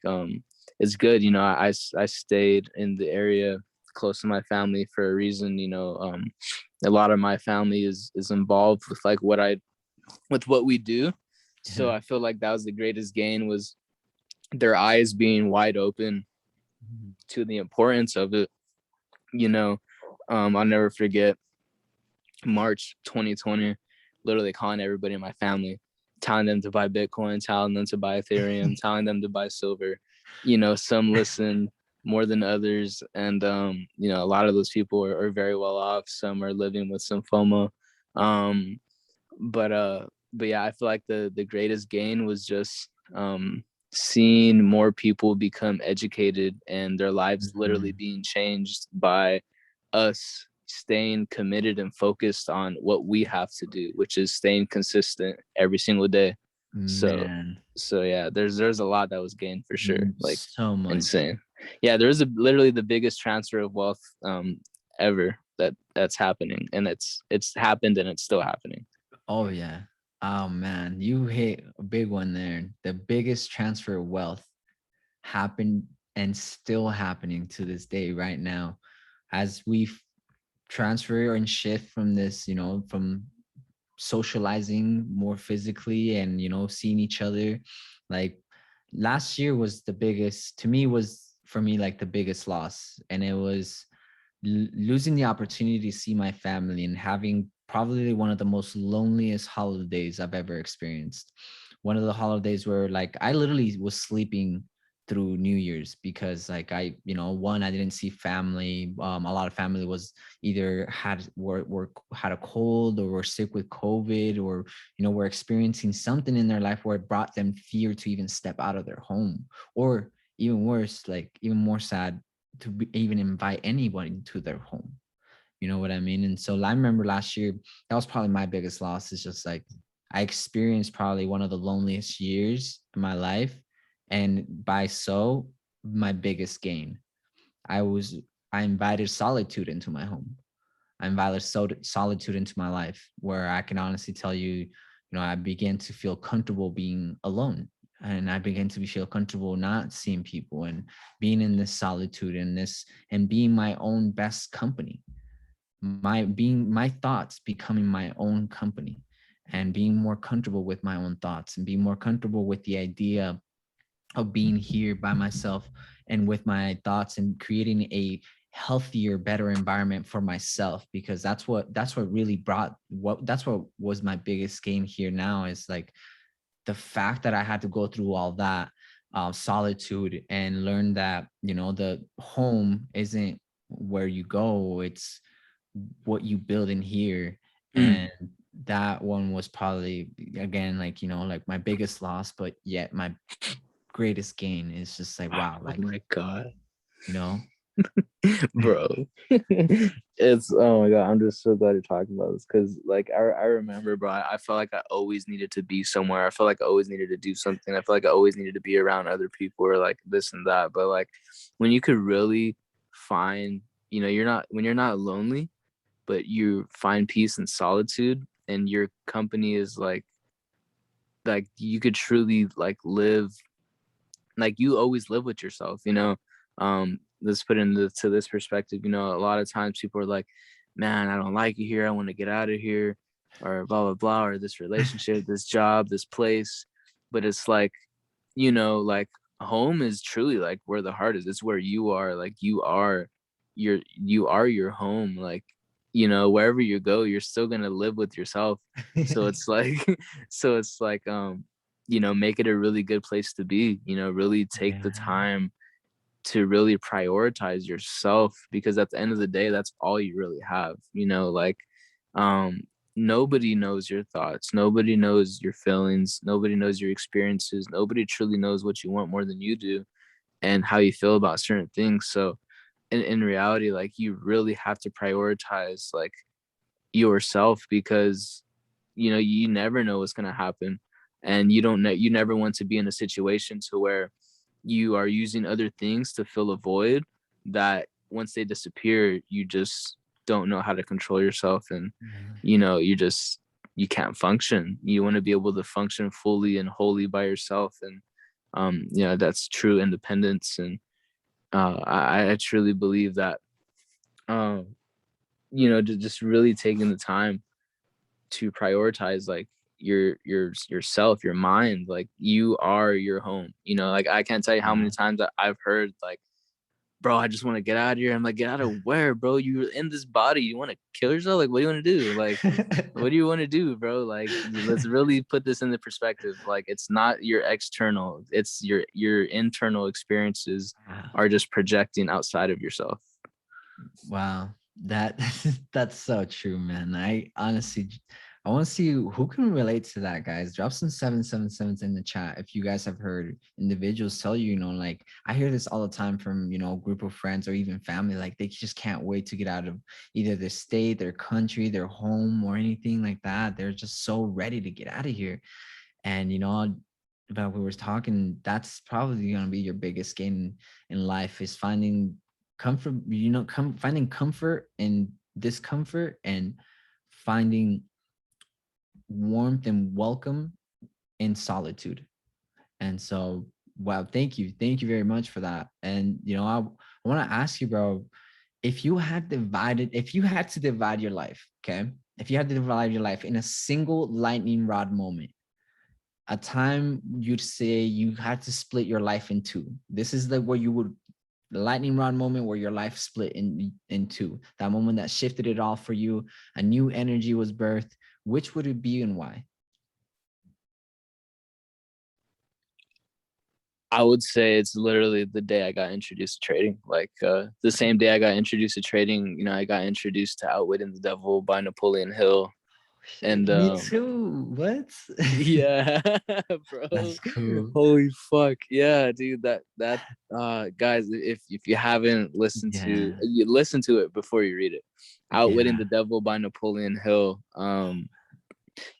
it's good. You know, I stayed in the area close to my family for a reason. You know, a lot of my family is involved with like what we do. So Yeah. I feel like that was the greatest gain, was their eyes being wide open Mhm. to the importance of it. You know, I'll never forget March 2020, literally calling everybody in my family, telling them to buy Bitcoin, telling them to buy Ethereum, telling them to buy silver. You know, some listen more than others. And, you know, a lot of those people are very well off. Some are living with some FOMO. Um, but yeah, I feel like the greatest gain was just seeing more people become educated and their lives literally Mhm. being changed by us staying committed and focused on what we have to do, which is staying consistent every single day. So Man, so yeah, there's a lot that was gained for sure. Like so much. insane. Yeah, there's literally the biggest transfer of wealth ever that's happening, and it's happened and it's still happening. Oh yeah. Oh man, you hit a big one there. The biggest transfer of wealth happened and still happening to this day right now, as we transfer and shift from this, from socializing more physically and seeing each other. Like last year was the biggest, to me, was for me like the biggest loss, and it was losing the opportunity to see my family and having probably one of the most loneliest holidays I've ever experienced. One of the holidays where like I literally was sleeping through New Year's because like one, I didn't see family. A lot of family was either had a cold or were sick with COVID, or were experiencing something in their life where it brought them fear to even step out of their home, or even worse, like even more sad, to even invite anybody to their home. You know what I mean? And so I remember last year, that was probably my biggest loss. Is just like I experienced probably one of the loneliest years in my life. And by so, my biggest gain. I was, I invited solitude into my home. I invited solitude into my life, where I can honestly tell you, I began to feel comfortable being alone. And I began to feel comfortable not seeing people and being in this solitude and being my own best company, my thoughts becoming my own company, and being more comfortable with my own thoughts and being more comfortable with the idea of being here by myself and with my thoughts, and creating a healthier, better environment for myself. Because that's what really brought what that's what was my biggest gain here now, is like the fact that I had to go through all that solitude, and learn that the home isn't where you go, it's what you build in here. Mm. And that one was probably, again, like like my biggest loss, but yet my greatest gain. Is just like, wow, Oh like, my god, you know bro. It's, oh my god, I'm just so glad you're talking about this, because like I remember, bro, I felt like I always needed to be somewhere. I felt like I always needed to do something. I felt like I always needed to be around other people or like this and that. But like when you could really find, you know, you're not lonely, but you find peace and solitude, and your company is like you could truly like live, like you always live with yourself, you know. Let's put into to this perspective. You know, a lot of times people are like, man, I don't like it here, I want to get out of here, or blah blah blah, or this relationship, this job, this place. But it's like, you know, like home is truly like where the heart is. It's where you are. Like you are your home. Like, you know, wherever you go, you're still gonna live with yourself. So it's like so it's like you know, make it a really good place to be. You know, really take the Yeah. time to really prioritize yourself, because at the end of the day, that's all you really have. You know, like um nobody knows your thoughts, nobody knows your feelings, nobody knows your experiences, nobody truly knows what you want more than you do, and how you feel about certain things. So in reality, like you really have to prioritize like yourself, because you know you never know what's going to happen, and you don't know, you never want to be in a situation to where you are using other things to fill a void that once they disappear, you just don't know how to control yourself, and Yeah. you know, you just you can't function. You want to be able to function fully and wholly by yourself. And that's true independence. And I truly believe that just really taking the time to prioritize like yourself, your mind. Like, you are your home. Like, I can't tell you how many times that I've heard like, bro, I just want to get out of here. I'm like, get out of where, bro? You're in this body. You want to kill yourself? Like, what do you want to do? Like, what do you want to do, bro? Like, let's really put this into perspective. Like, it's not your external, it's your internal experiences are just projecting outside of yourself. Wow, that that's so true, man. I honestly, I want to see who can relate to that, guys. Drop some 777s in the chat if you guys have heard individuals tell you, like, I hear this all the time from, a group of friends or even family, like they just can't wait to get out of either their state, their country, their home, or anything like that. They're just so ready to get out of here. And about we were talking, that's probably going to be your biggest gain in life, is finding comfort, finding comfort in discomfort, and finding warmth and welcome in solitude. And so, wow, thank you very much for that. And I want to ask you, bro, if you had to divide your life, okay, if you had to divide your life in a single lightning rod moment, a time you'd say you had to split your life in two. This is the lightning rod moment where your life split in two. That moment that shifted it all for you. A new energy was birthed. Which would it be and why? I would say it's literally the day I got introduced to trading. Like, the same day I got introduced to trading, I got introduced to Outwitting the Devil by Napoleon Hill. And Me too. What? yeah, bro. That's cool. Holy fuck. Yeah, dude, that guys, if you haven't listened to, Yeah. you listen to it before you read it. Outwitting Yeah. the Devil by Napoleon Hill.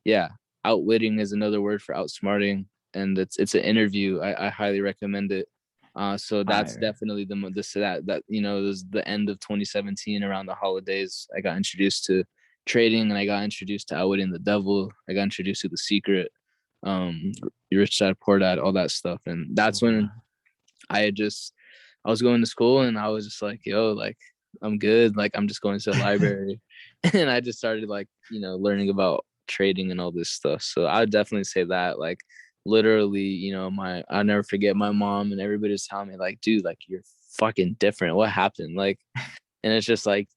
Yeah, outwitting is another word for outsmarting, and it's an interview. I highly recommend it. So that's Fire. definitely that it was the end of 2017, around the holidays. I got introduced to trading, and I got introduced to Outwitting the Devil. I got introduced to The Secret, Rich Dad Poor Dad, all that stuff. And that's when I was going to school, and I was just like, yo, like, I'm good. Like, I'm just going to the library. And I just started like, learning about trading and all this stuff. So I would definitely say that, like, literally, I'll never forget my mom and everybody was telling me like, dude, like, you're fucking different. What happened? Like, and it's just like,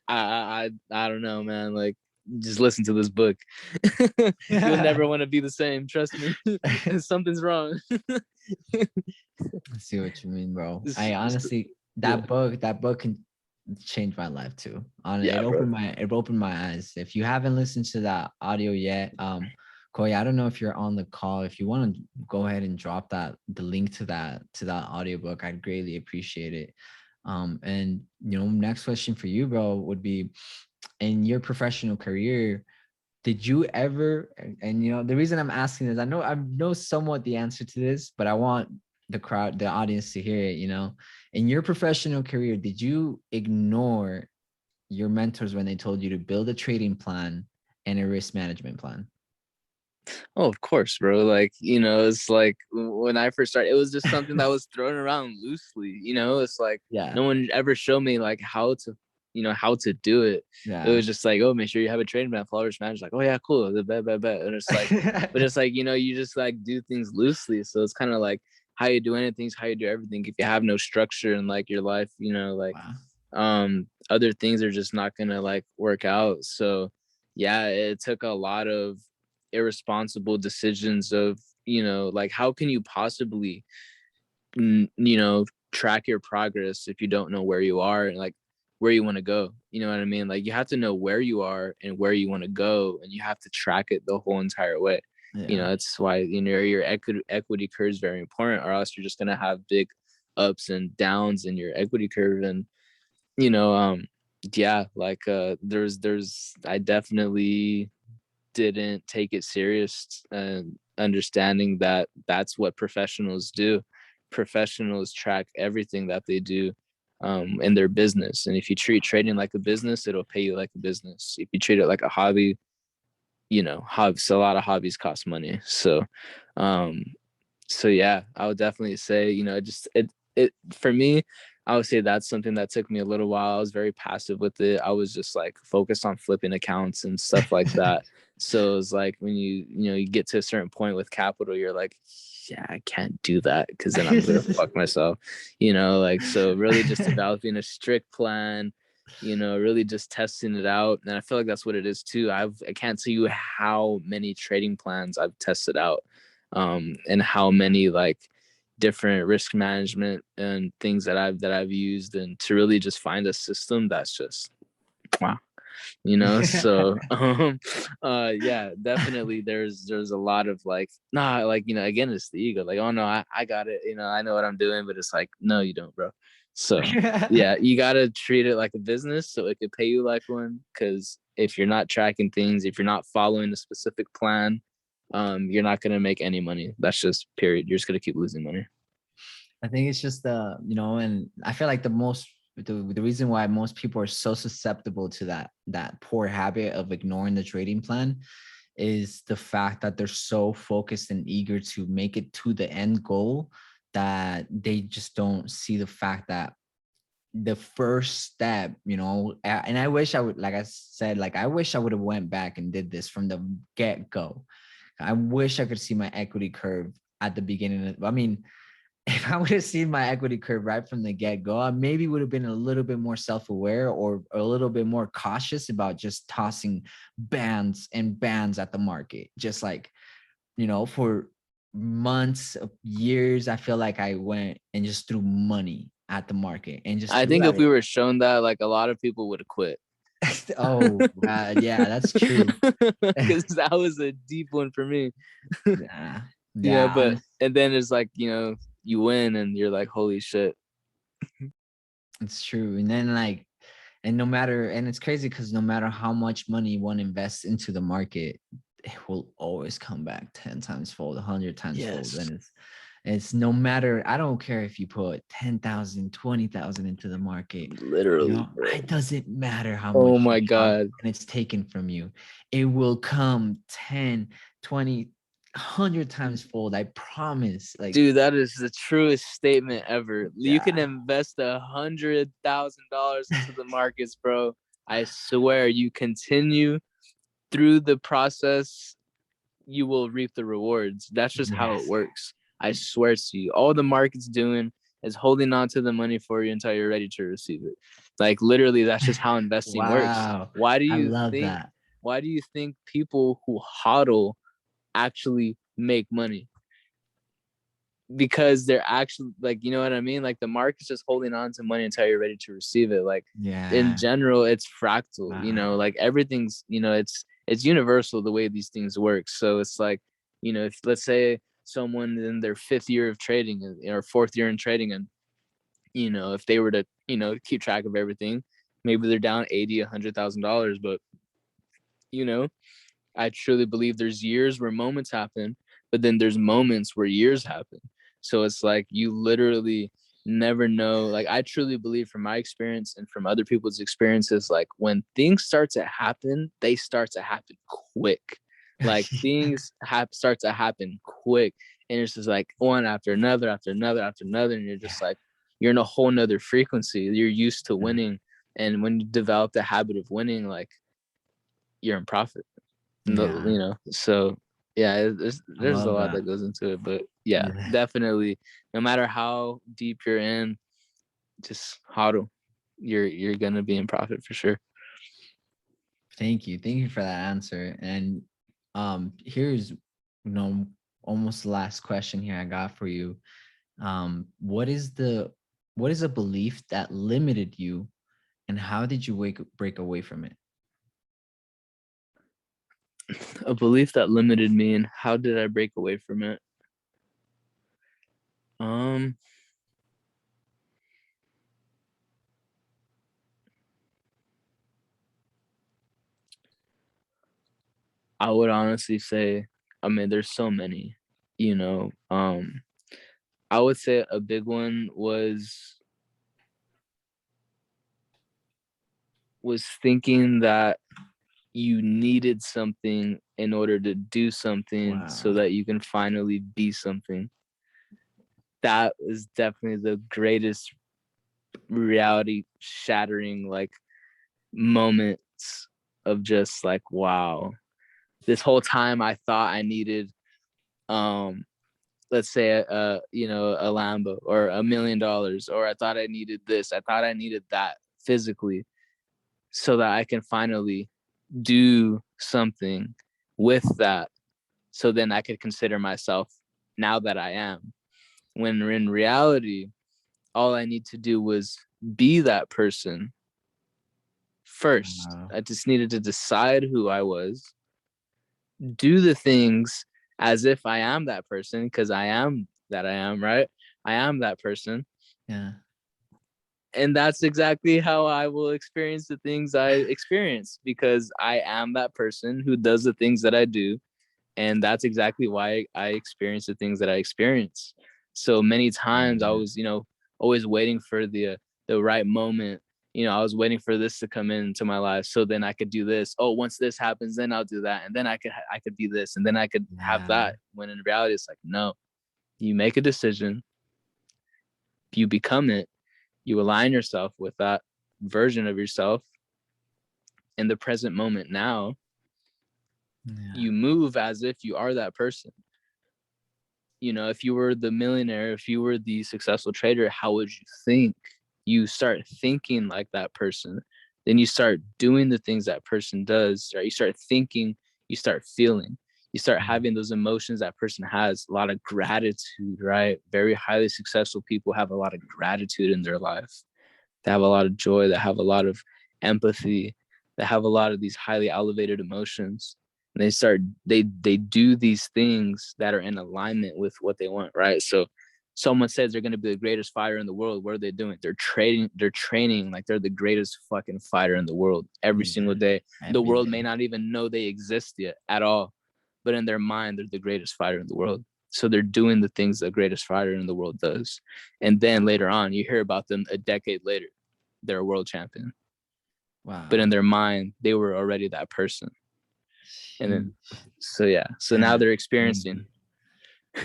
I don't know, man. Like, just listen to this book. You'll never want to be the same. Trust me. Something's wrong. I see what you mean, bro. I Just honestly, yeah, that book can change my life too. yeah, bro. It opened my eyes. If you haven't listened to that audio yet, Koy, I don't know if you're on the call. If you want to go ahead and drop the link to that audiobook, I'd greatly appreciate it. And next question for you, bro, would be, in your professional career, did you ever, and the reason I'm asking is, I know somewhat the answer to this, but I want the audience to hear it. In your professional career, did you ignore your mentors when they told you to build a trading plan and a risk management plan? Oh, of course, bro. Like, it's like when I first started, it was just something that was thrown around loosely. It's like Yeah. no one ever showed me like how to do it. It Yeah. was just like, oh, make sure you have a trading plan, follow risk management. Like, oh yeah, cool. Bet. And it's like, but it's like, you just like do things loosely. So it's kind of like how you do anything is how you do everything. If you have no structure in like your life, like Wow. other things are just not gonna like work out. So yeah, it took a lot of irresponsible decisions of, like, how can you possibly track your progress if you don't know where you are and like where you want to go. You know what I mean? Like, you have to know where you are and where you want to go, and you have to track it the whole entire way. Yeah. That's why your equity curve is very important, or else you're just going to have big ups and downs in your equity curve. And you know yeah, like, there's I definitely didn't take it serious, and understanding that that's what professionals do. Professionals track everything that they do in their business. And if you treat trading like a business, it'll pay you like a business. If you treat it like a hobby, so a lot of hobbies cost money. So yeah, I would definitely say, just it for me, I would say that's something that took me a little while. I was very passive with it. I was just like focused on flipping accounts and stuff like that. So it's like when you get to a certain point with capital, you're like, yeah, I can't do that because then I'm gonna fuck myself. So really just developing a strict plan, really just testing it out. And I feel like that's what it is too. I can't tell you how many trading plans I've tested out, and how many like different risk management and things that I've used, and to really just find a system that's just wow. So yeah, definitely there's a lot of like, nah, like, again, it's the ego, like, oh no, I got it, I know what I'm doing, but it's like, no, you don't, bro. So yeah, you gotta treat it like a business so it could pay you like one, because if you're not tracking things, if you're not following a specific plan, you're not gonna make any money. That's just period. You're just gonna keep losing money. I think it's just and I feel like the reason why most people are so susceptible to that poor habit of ignoring the trading plan is the fact that they're so focused and eager to make it to the end goal that they just don't see the fact that the first step, and I wish I would, like I said, like I wish I would have went back and did this from the get-go. I wish I could see my equity curve at the beginning. I mean, if I would have seen my equity curve right from the get-go, I maybe would have been a little bit more self-aware or a little bit more cautious about just tossing bands and bands at the market. Just like, for months, years, I feel like I went and just threw money at the market and just I threw think at if we it. were shown that, like, a lot of people would have quit. Oh, yeah, that's true. Because that was a deep one for me. Yeah, yeah, But and then it's like, you win and you're like, holy shit. it's true. And then and it's crazy because no matter how much money one invests into the market, it will always come back 10 times fold, 100 times fold. Yes. And it's no matter, I don't care if you put 10,000, 20,000 into the market, Literally, bro. it doesn't matter how Oh much you my drop God. and it's taken from you. It will come 10, 20, 100 times fold. I promise. Like, Dude, that is the truest statement ever. You can yeah. invest $100,000 into the markets, bro. I swear, you continue through the process, you will reap the rewards. That's just how it Yes. works. I swear to you. All the market's doing is holding on to the money for you until you're ready to receive it. Like, literally, that's just how investing works. Wow. Why do I you love think that. why do you think people who hodl actually make money? Because they're actually, like, you know what I mean? Like, the market's just holding on to money until you're ready to receive it. Like, in Yeah. general, it's fractal, Wow. like everything's, it's universal the way these things work. So it's like, if let's say someone in their fifth year of trading or fourth year in trading, and if they were to, keep track of everything, maybe they're down 80, $100,000. But you know, I truly believe there's years where moments happen, but then there's moments where years happen. So it's like you literally never know. Like, I truly believe from my experience and from other people's experiences, like when things start to happen, they start to happen quick. Like things start to happen quick. And it's just like one after another, after another, after another. And you're just like, you're in a whole nother frequency. You're used to winning. And when you develop the habit of winning, like, you're in profit. Yeah. So yeah, I there's a love lot that. that goes into it, but yeah, Yeah. definitely, no matter how deep you're in, just hodl. You're gonna be in profit for sure. Thank you. Thank you for that answer. And here's almost the last question here I got for you. What is a belief that limited you and how did you break away from it? A belief that limited me, and how did I break away from it? um I would honestly say, I mean, there's so many, you know um I would say a big one was thinking that you needed something in order to do something so Wow. that you can finally be something. That is definitely the greatest reality shattering like moments of just like, wow, this whole time I thought I needed let's say a Lambo or $1 million, or I thought I needed this, I thought I needed that physically, so that I can finally do something with that, so then I could consider myself now that I am. When in reality, all I need to do was be that person first. Wow. I just needed to decide who I was, do the things as if I am that person, because I am that I am, right? I am that person. Yeah. And that's exactly how I will experience the things I experience, because I am that person who does the things that I do. And that's exactly why I experience the things that I experience. So many times I was, always waiting for the right moment. I was waiting for this to come into my life, so then I could do this. Oh, once this happens, then I'll do that, and then I could be this, and then I could have Yeah. that. When in reality, it's like, no, you make a decision, you become it, you align yourself with that version of yourself in the present moment. Now Yeah. you move as if you are that person. If you were the millionaire, if you were the successful trader, how would you think? You start thinking like that person. Then you start doing the things that person does, right? You start thinking, you start feeling, you start Mm. having those emotions that person has, a lot of gratitude, right? Very highly successful people have a lot of gratitude in their life. They have a lot of joy, that have a lot of empathy, that have a lot of these highly elevated emotions. And they do these things that are in alignment with what they want, right? So someone says they're going to be the greatest fighter in the world. What are they doing? They're training like they're the greatest fucking fighter in the world every Yeah. single day. The Every world may day. not even know they exist yet at all, but in their mind, they're the greatest fighter in the world. So they're doing the things the greatest fighter in the world does. And then later on, you hear about them a decade later, they're a world champion. But Wow. in their mind, they were already that person. And then, Huge. so yeah, so now Damn. they're Thank experiencing.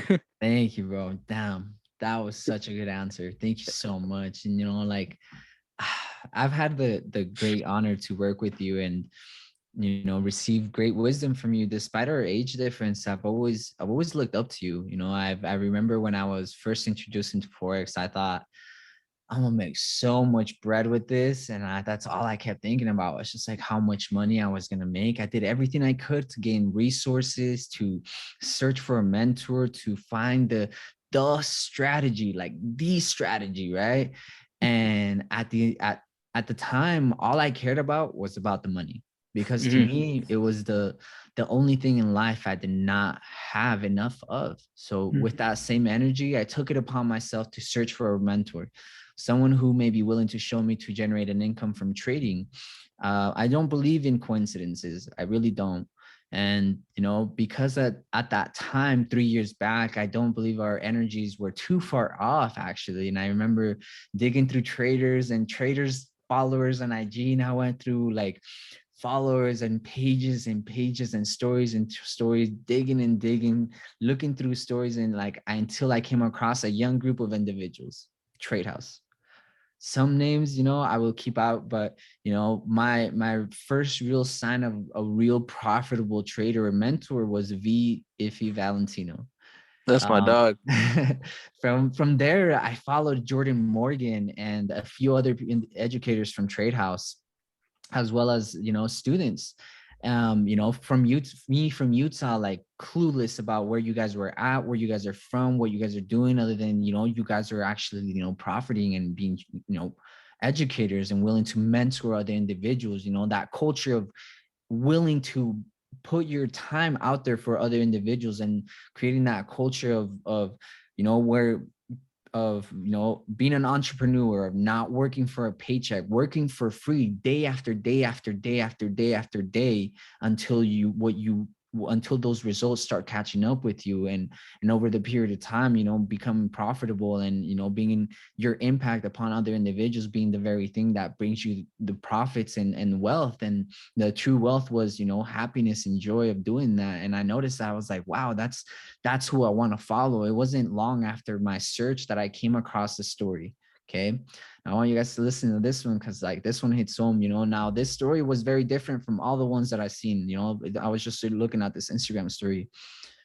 you. Thank you, bro. Damn. That was such a good answer. Thank you so much. And like I've had the great honor to work with you and receive great wisdom from you despite our age difference. I've always looked up to you. I remember when I was first introduced into Forex, I thought I'm gonna make so much bread with this. And that's all I kept thinking about. It's just like how much money I was gonna make. I did everything I could to gain resources, to search for a mentor, to find the strategy, like the strategy, right? And at the time, all I cared about was about the money. Because to Mm-hmm. me, it was the only thing in life I did not have enough of. So with that same energy, I took it upon myself to search for a mentor, someone who may be willing to show me to generate an income from trading. I don't believe in coincidences. I really don't. And because at that time, 3 years back, I don't believe our energies were too far off, actually. And I remember digging through traders and traders followers on IG, and I went through like followers and pages and stories, digging and digging, looking through stories, and until I came across a young group of individuals, Trade House. Some names I will keep out, but my first real sign of a real profitable trader or mentor was V Iffy Valentino. That's my um, dog. from there I followed Jordan Morgan and a few other educators from Trade House, as well as students from Utah, like clueless about where you guys were at, where you guys are from, what you guys are doing, other than you guys are actually profiting and being educators and willing to mentor other individuals. That culture of willing to put your time out there for other individuals, and creating that culture of where of being an entrepreneur, of not working for a paycheck, working for free day after day after day after day after day, until you what you until those results start catching up with you, and over the period of time, becoming profitable, and being your impact upon other individuals being the very thing that brings you the profits and wealth. And the true wealth was happiness and joy of doing that. And I noticed that I was like, wow, that's who I want to follow. It wasn't long after my search that I came across the story. Okay. I want you guys to listen to this one, because like this one hits home. Now this story was very different from all the ones that I've seen. I was just looking at this Instagram story.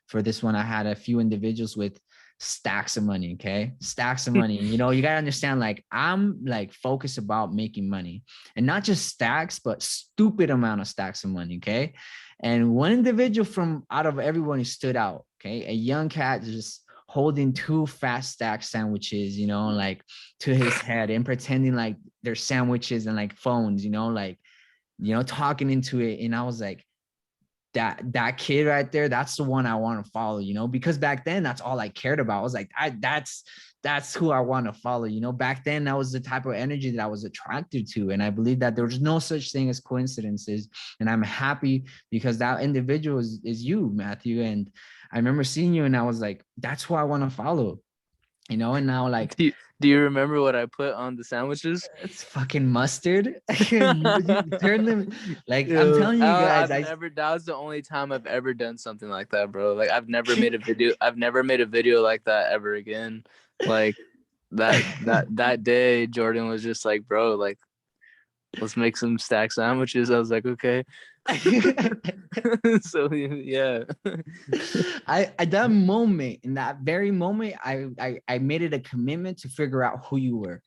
For this one, I had a few individuals with stacks of money. Okay. Stacks of money. You got to understand, like, I'm like focused about making money, and not just stacks, but stupid amount of stacks of money. Okay. And one individual from out of everyone who stood out. Okay. A young cat just holding two fast stack sandwiches, like to his head, and pretending like they're sandwiches and like phones, like, talking into it. And I was like, that kid right there, that's the one I want to follow, because back then that's all I cared about. I was like, that's who I want to follow. Back then that was the type of energy that I was attracted to. And I believe that there's no such thing as coincidences. And I'm happy because that individual is you, Matthew. And I remember seeing you and I was like, that's who I want to follow. And now, like, Do you remember what I put on the sandwiches? it's fucking mustard. You turn them, like, I'm Yeah, telling you guys, I've never. That was the only time I've ever done something like that, bro. Like I've never made a video. I've never made a video like that ever again. Like that day, Jordan was just like, bro, like let's make some stack sandwiches. I was like, okay. So yeah. I at that moment, in that very moment, I made it a commitment to figure out who you were.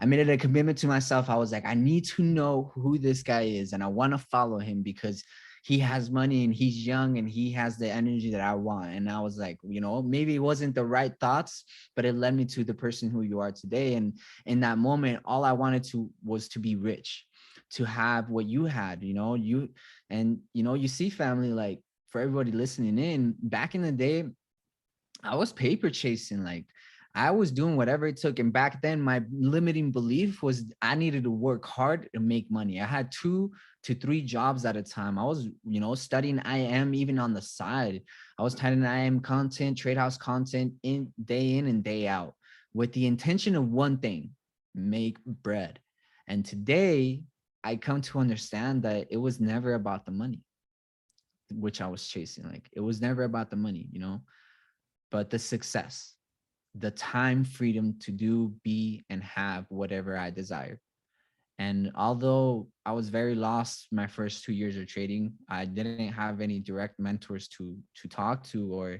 I made it a commitment to myself. I was like, I need to know who this guy is, and I want to follow him because he has money and he's young and he has the energy that I want. And I was like, maybe it wasn't the right thoughts, but it led me to the person who you are today. And in that moment, all I wanted to was to be rich, to have what you had, you see, family, like, for everybody listening in, back in the day, I was paper chasing. Like, I was doing whatever it took. And back then, my limiting belief was I needed to work hard and make money. I had 2 to 3 jobs at a time. I was, studying IM even on the side. I was typing IM content, trade house content in and day out, with the intention of one thing: make bread. And today, I come to understand that it was never about the money, which I was chasing. Like, it was never about the money, but the success, the time freedom to do, be, and have whatever I desired. And although I was very lost my first 2 years of trading, I didn't have any direct mentors to talk to or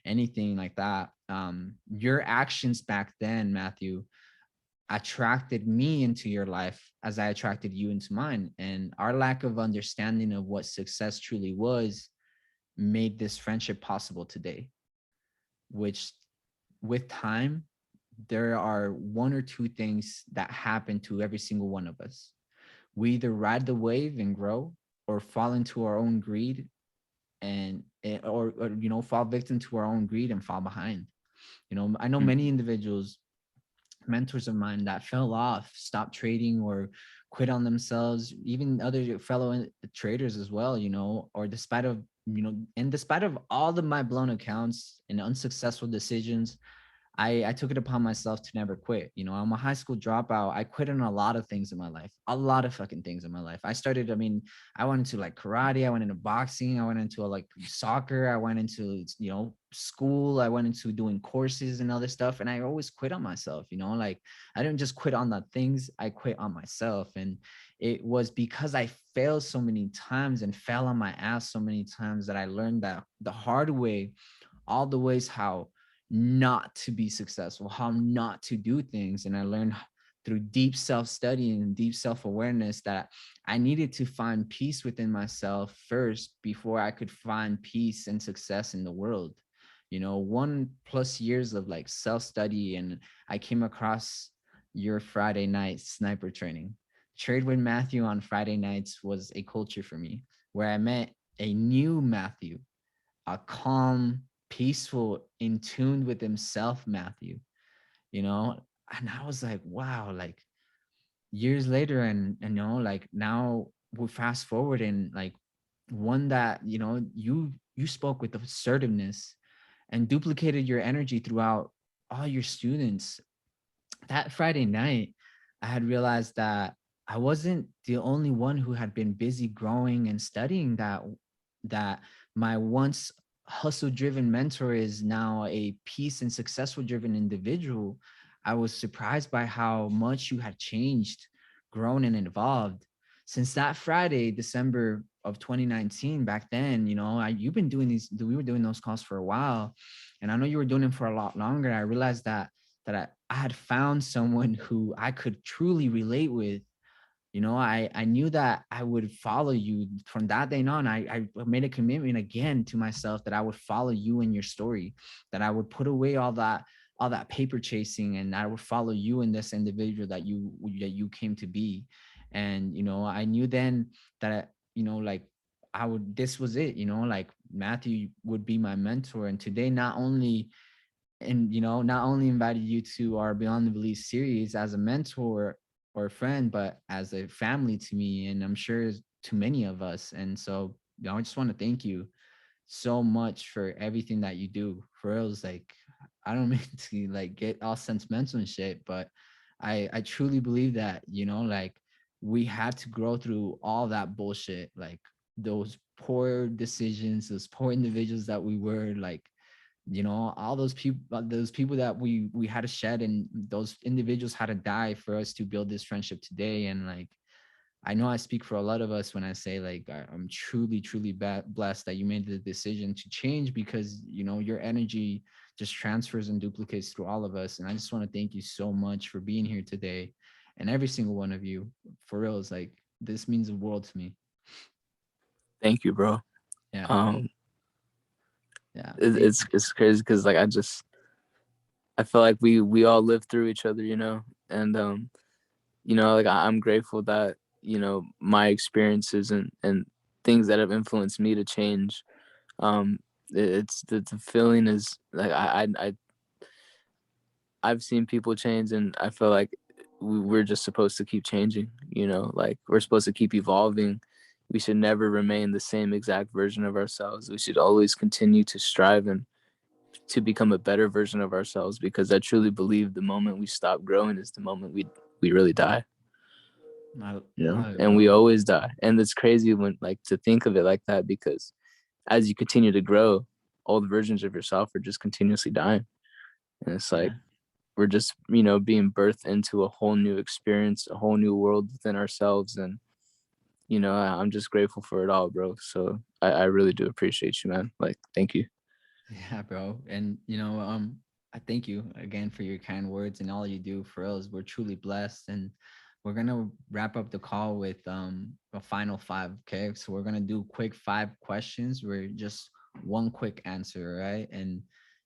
anything like that. Your actions back then, Matthew, attracted me into your life as I attracted you into mine. And our lack of understanding of what success truly was made this friendship possible today, which, with time, there are 1 or 2 things that happen to every single one of us. We either ride the wave and grow, or fall into our own greed and or fall victim to our own greed and fall behind. I know many individuals, mentors of mine, that fell off, stopped trading, or quit on themselves, even other fellow traders as well, or despite of, and despite of all of my blown accounts and unsuccessful decisions, I took it upon myself to never quit. I'm a high school dropout. I quit on a lot of things in my life, a lot of fucking things in my life. I went into like karate, I went into boxing, I went into like soccer, I went into, school, I went into doing courses and other stuff. And I always quit on myself, like, I didn't just quit on the things, I quit on myself. And it was because I failed so many times and fell on my ass so many times that I learned that the hard way, all the ways how not to be successful, how not to do things. And I learned through deep self-study and deep self-awareness that I needed to find peace within myself first before I could find peace and success in the world. 1+ years of like self-study, and I came across your Friday night sniper training. Trade with Mathew on Friday nights was a culture for me, where I met a new Mathew, a calm, peaceful, in tune with himself Mathew, and I was like, wow, like, years later, and like, now we fast forward, and like, one that, you you spoke with assertiveness and duplicated your energy throughout all your students. That Friday night, I had realized that I wasn't the only one who had been busy growing and studying, that my once hustle driven mentor is now a peace and successful driven individual. I was surprised by how much you had changed, grown, and evolved since that Friday, December of 2019. Back then, you've been doing we were doing those calls for a while, and I know you were doing them for a lot longer. I realized that I had found someone who I could truly relate with. I knew that I would follow you from that day on. I made a commitment again to myself that I would follow you in your story, that I would put away all that paper chasing, and I would follow you in this individual that you came to be. And I knew then that like this was it. Like Matthew would be my mentor, and today not only invited you to our Beyond the Belief series as a mentor or a friend, but as a family to me, and I'm sure to many of us. And so, I just want to thank you so much for everything that you do. For real, it's like, I don't mean to like get all sentimental and shit, but I truly believe that, like, we had to grow through all that bullshit, like those poor decisions, those poor individuals that we were, like, all those people that we had to shed, and those individuals had to die for us to build this friendship today. And like, I know I speak for a lot of us when I say, like, I'm truly, truly blessed that you made the decision to change, because your energy just transfers and duplicates through all of us. And I just want to thank you so much for being here today, and every single one of you. For real, it's like, this means the world to me. Thank you, bro. Yeah. Um, Yeah. it's crazy because like I feel like we all live through each other, and like I'm grateful that my experiences and things that have influenced me to change. Um, it's the feeling is like I've seen people change, and I feel like we're just supposed to keep changing. Like we're supposed to keep evolving. We should never remain the same exact version of ourselves. We should always continue to strive and to become a better version of ourselves, because I truly believe the moment we stop growing is the moment we really die. I love it, And we bro. always die. And it's crazy when like to think of it like that, because as you continue to grow, old versions of yourself are just continuously dying. And it's like Yeah. we're just, being birthed into a whole new experience, a whole new world within ourselves. And, I'm just grateful for it all, bro. So I really do appreciate you, man. Like, thank you. Yeah, bro. And I thank you again for your kind words and all you do for us. We're truly blessed. And we're gonna wrap up the call with a final five. Okay. So we're gonna do quick 5 questions. We're just one quick answer, right? And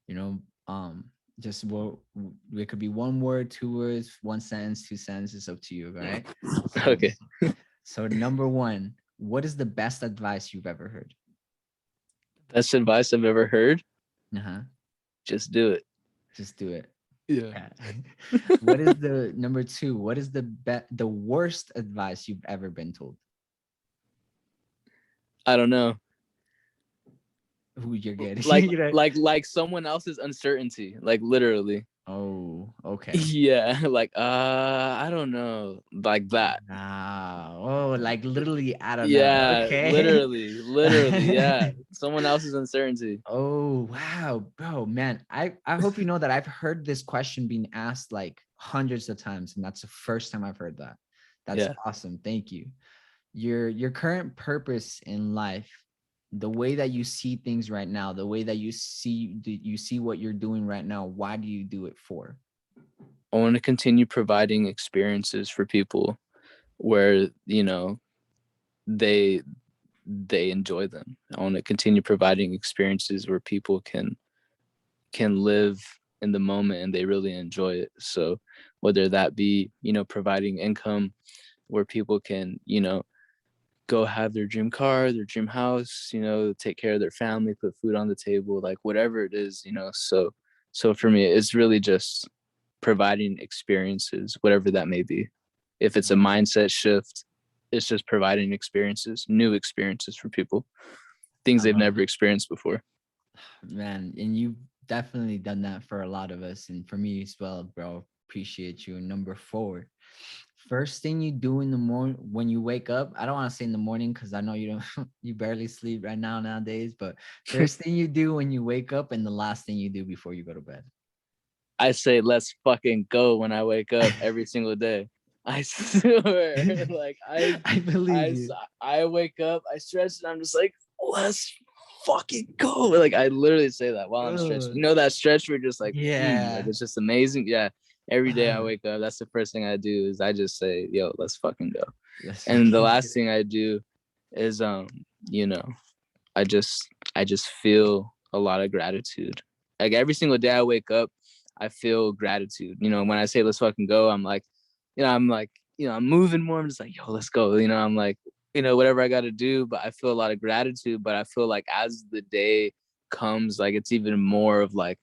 you know, um, just it could be one word, 2 words, one sentence, 2 sentences, up to you, all right? So Okay. so number one, what is the best advice you've ever heard? Best advice I've ever heard. Uh-huh. Just do it. Just do it. Yeah. Yeah. What is the number two? What is the worst advice you've ever been told? I don't know. Who you're getting? Like like someone else's uncertainty. Like literally. Oh, okay. Yeah. Like I don't know. Like that. Oh, like literally, I don't know. Yeah, Okay. literally, yeah. Someone else's uncertainty. Oh, wow, bro, man. I hope you know that I've heard this question being asked like hundreds of times, and that's the first time I've heard that. That's Yeah. awesome. Thank you. Your current purpose in life, the way that you see things right now, the way that you see what you're doing right now, why do you do it for? I want to continue providing experiences for people where, they they enjoy them. I want to continue providing experiences where people can live in the moment and they really enjoy it. So whether that be, providing income where people can, go have their dream car, their dream house, take care of their family, put food on the table, like whatever it is, so for me, it's really just providing experiences, whatever that may be. If it's a Love it. mindset shift, it's just providing experiences, new experiences for people. things I they've love never experienced before. man, and you've definitely done that for a lot of us, and for me as well, bro. Appreciate you. Number 4, first thing you do in the morning when you wake up. I don't want to say in the morning because I know you don't, you barely sleep right now nowadays. But first thing you do when you wake up, and the last thing you do before you go to bed. I say let's fucking go when I wake up every single day. I swear, like I believe you. I wake up, I stretch, and I'm just like, let's fucking go. Like I literally say that while I'm stretching. You Good. know that stretch where you're just like, like Yeah. it's just amazing. Yeah. Every day I wake up, that's the first thing I do is I just say, yo, let's fucking go. Let's And the fucking last thing I do is you know, I just feel a lot of gratitude. Like every single day I wake up, I feel gratitude. You know, when I say let's fucking go, I'm like, I'm moving more. I'm just like, yo, let's go. You know, I'm like, whatever I got to do. But I feel a lot of gratitude. But I feel like as the day comes, like it's even more of like,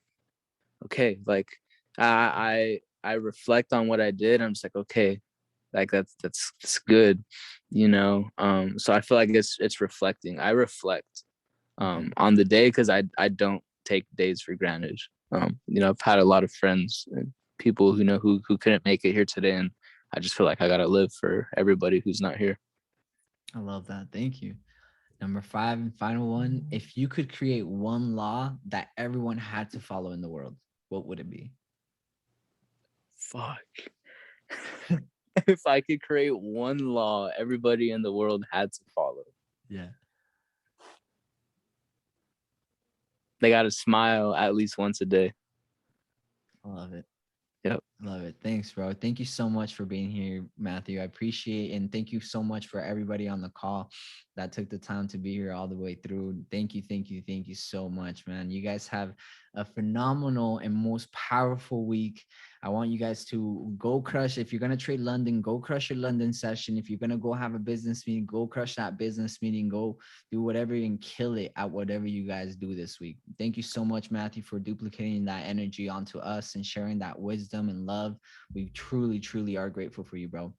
okay, like I reflect on what I did. I'm just like, okay, like that's good, So I feel like it's reflecting. I reflect on the day because I don't take days for granted. I've had a lot of friends and people who couldn't make it here today, and I just feel like I gotta live for everybody who's not here. I love that. Thank you. Number 5 and final one. If you could create one law that everyone had to follow in the world, what would it be? Fuck. If I could create one law everybody in the world had to follow, Yeah. they gotta smile at least once a day. I love it. Yep. Love it. Thanks, bro. Thank you so much for being here, Matthew. I appreciate it. And thank you so much for everybody on the call that took the time to be here all the way through. Thank you, thank you, thank you so much, man. You guys have a phenomenal and most powerful week. I want you guys to go crush. If you're going to trade London, go crush your London session. If you're going to go have a business meeting, go crush that business meeting. Go do whatever and kill it at whatever you guys do this week. Thank you so much, Matthew, for duplicating that energy onto us and sharing that wisdom and love. We truly, truly are grateful for you, bro.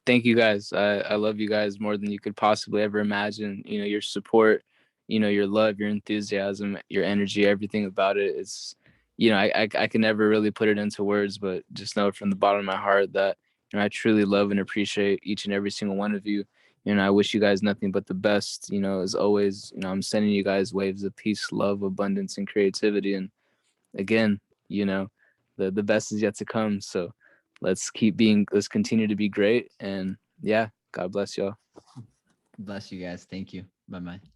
Thank you guys. I love you guys more than you could possibly ever imagine. Your support, your love, your enthusiasm, your energy, everything about it is, I can never really put it into words, but just know from the bottom of my heart that, I truly love and appreciate each and every single one of you. I wish you guys nothing but the best, as always. I'm sending you guys waves of peace, love, abundance, and creativity. And again, the best is yet to come. So let's continue to be great. And yeah, God bless y'all. Bless you guys. Thank you. Bye-bye.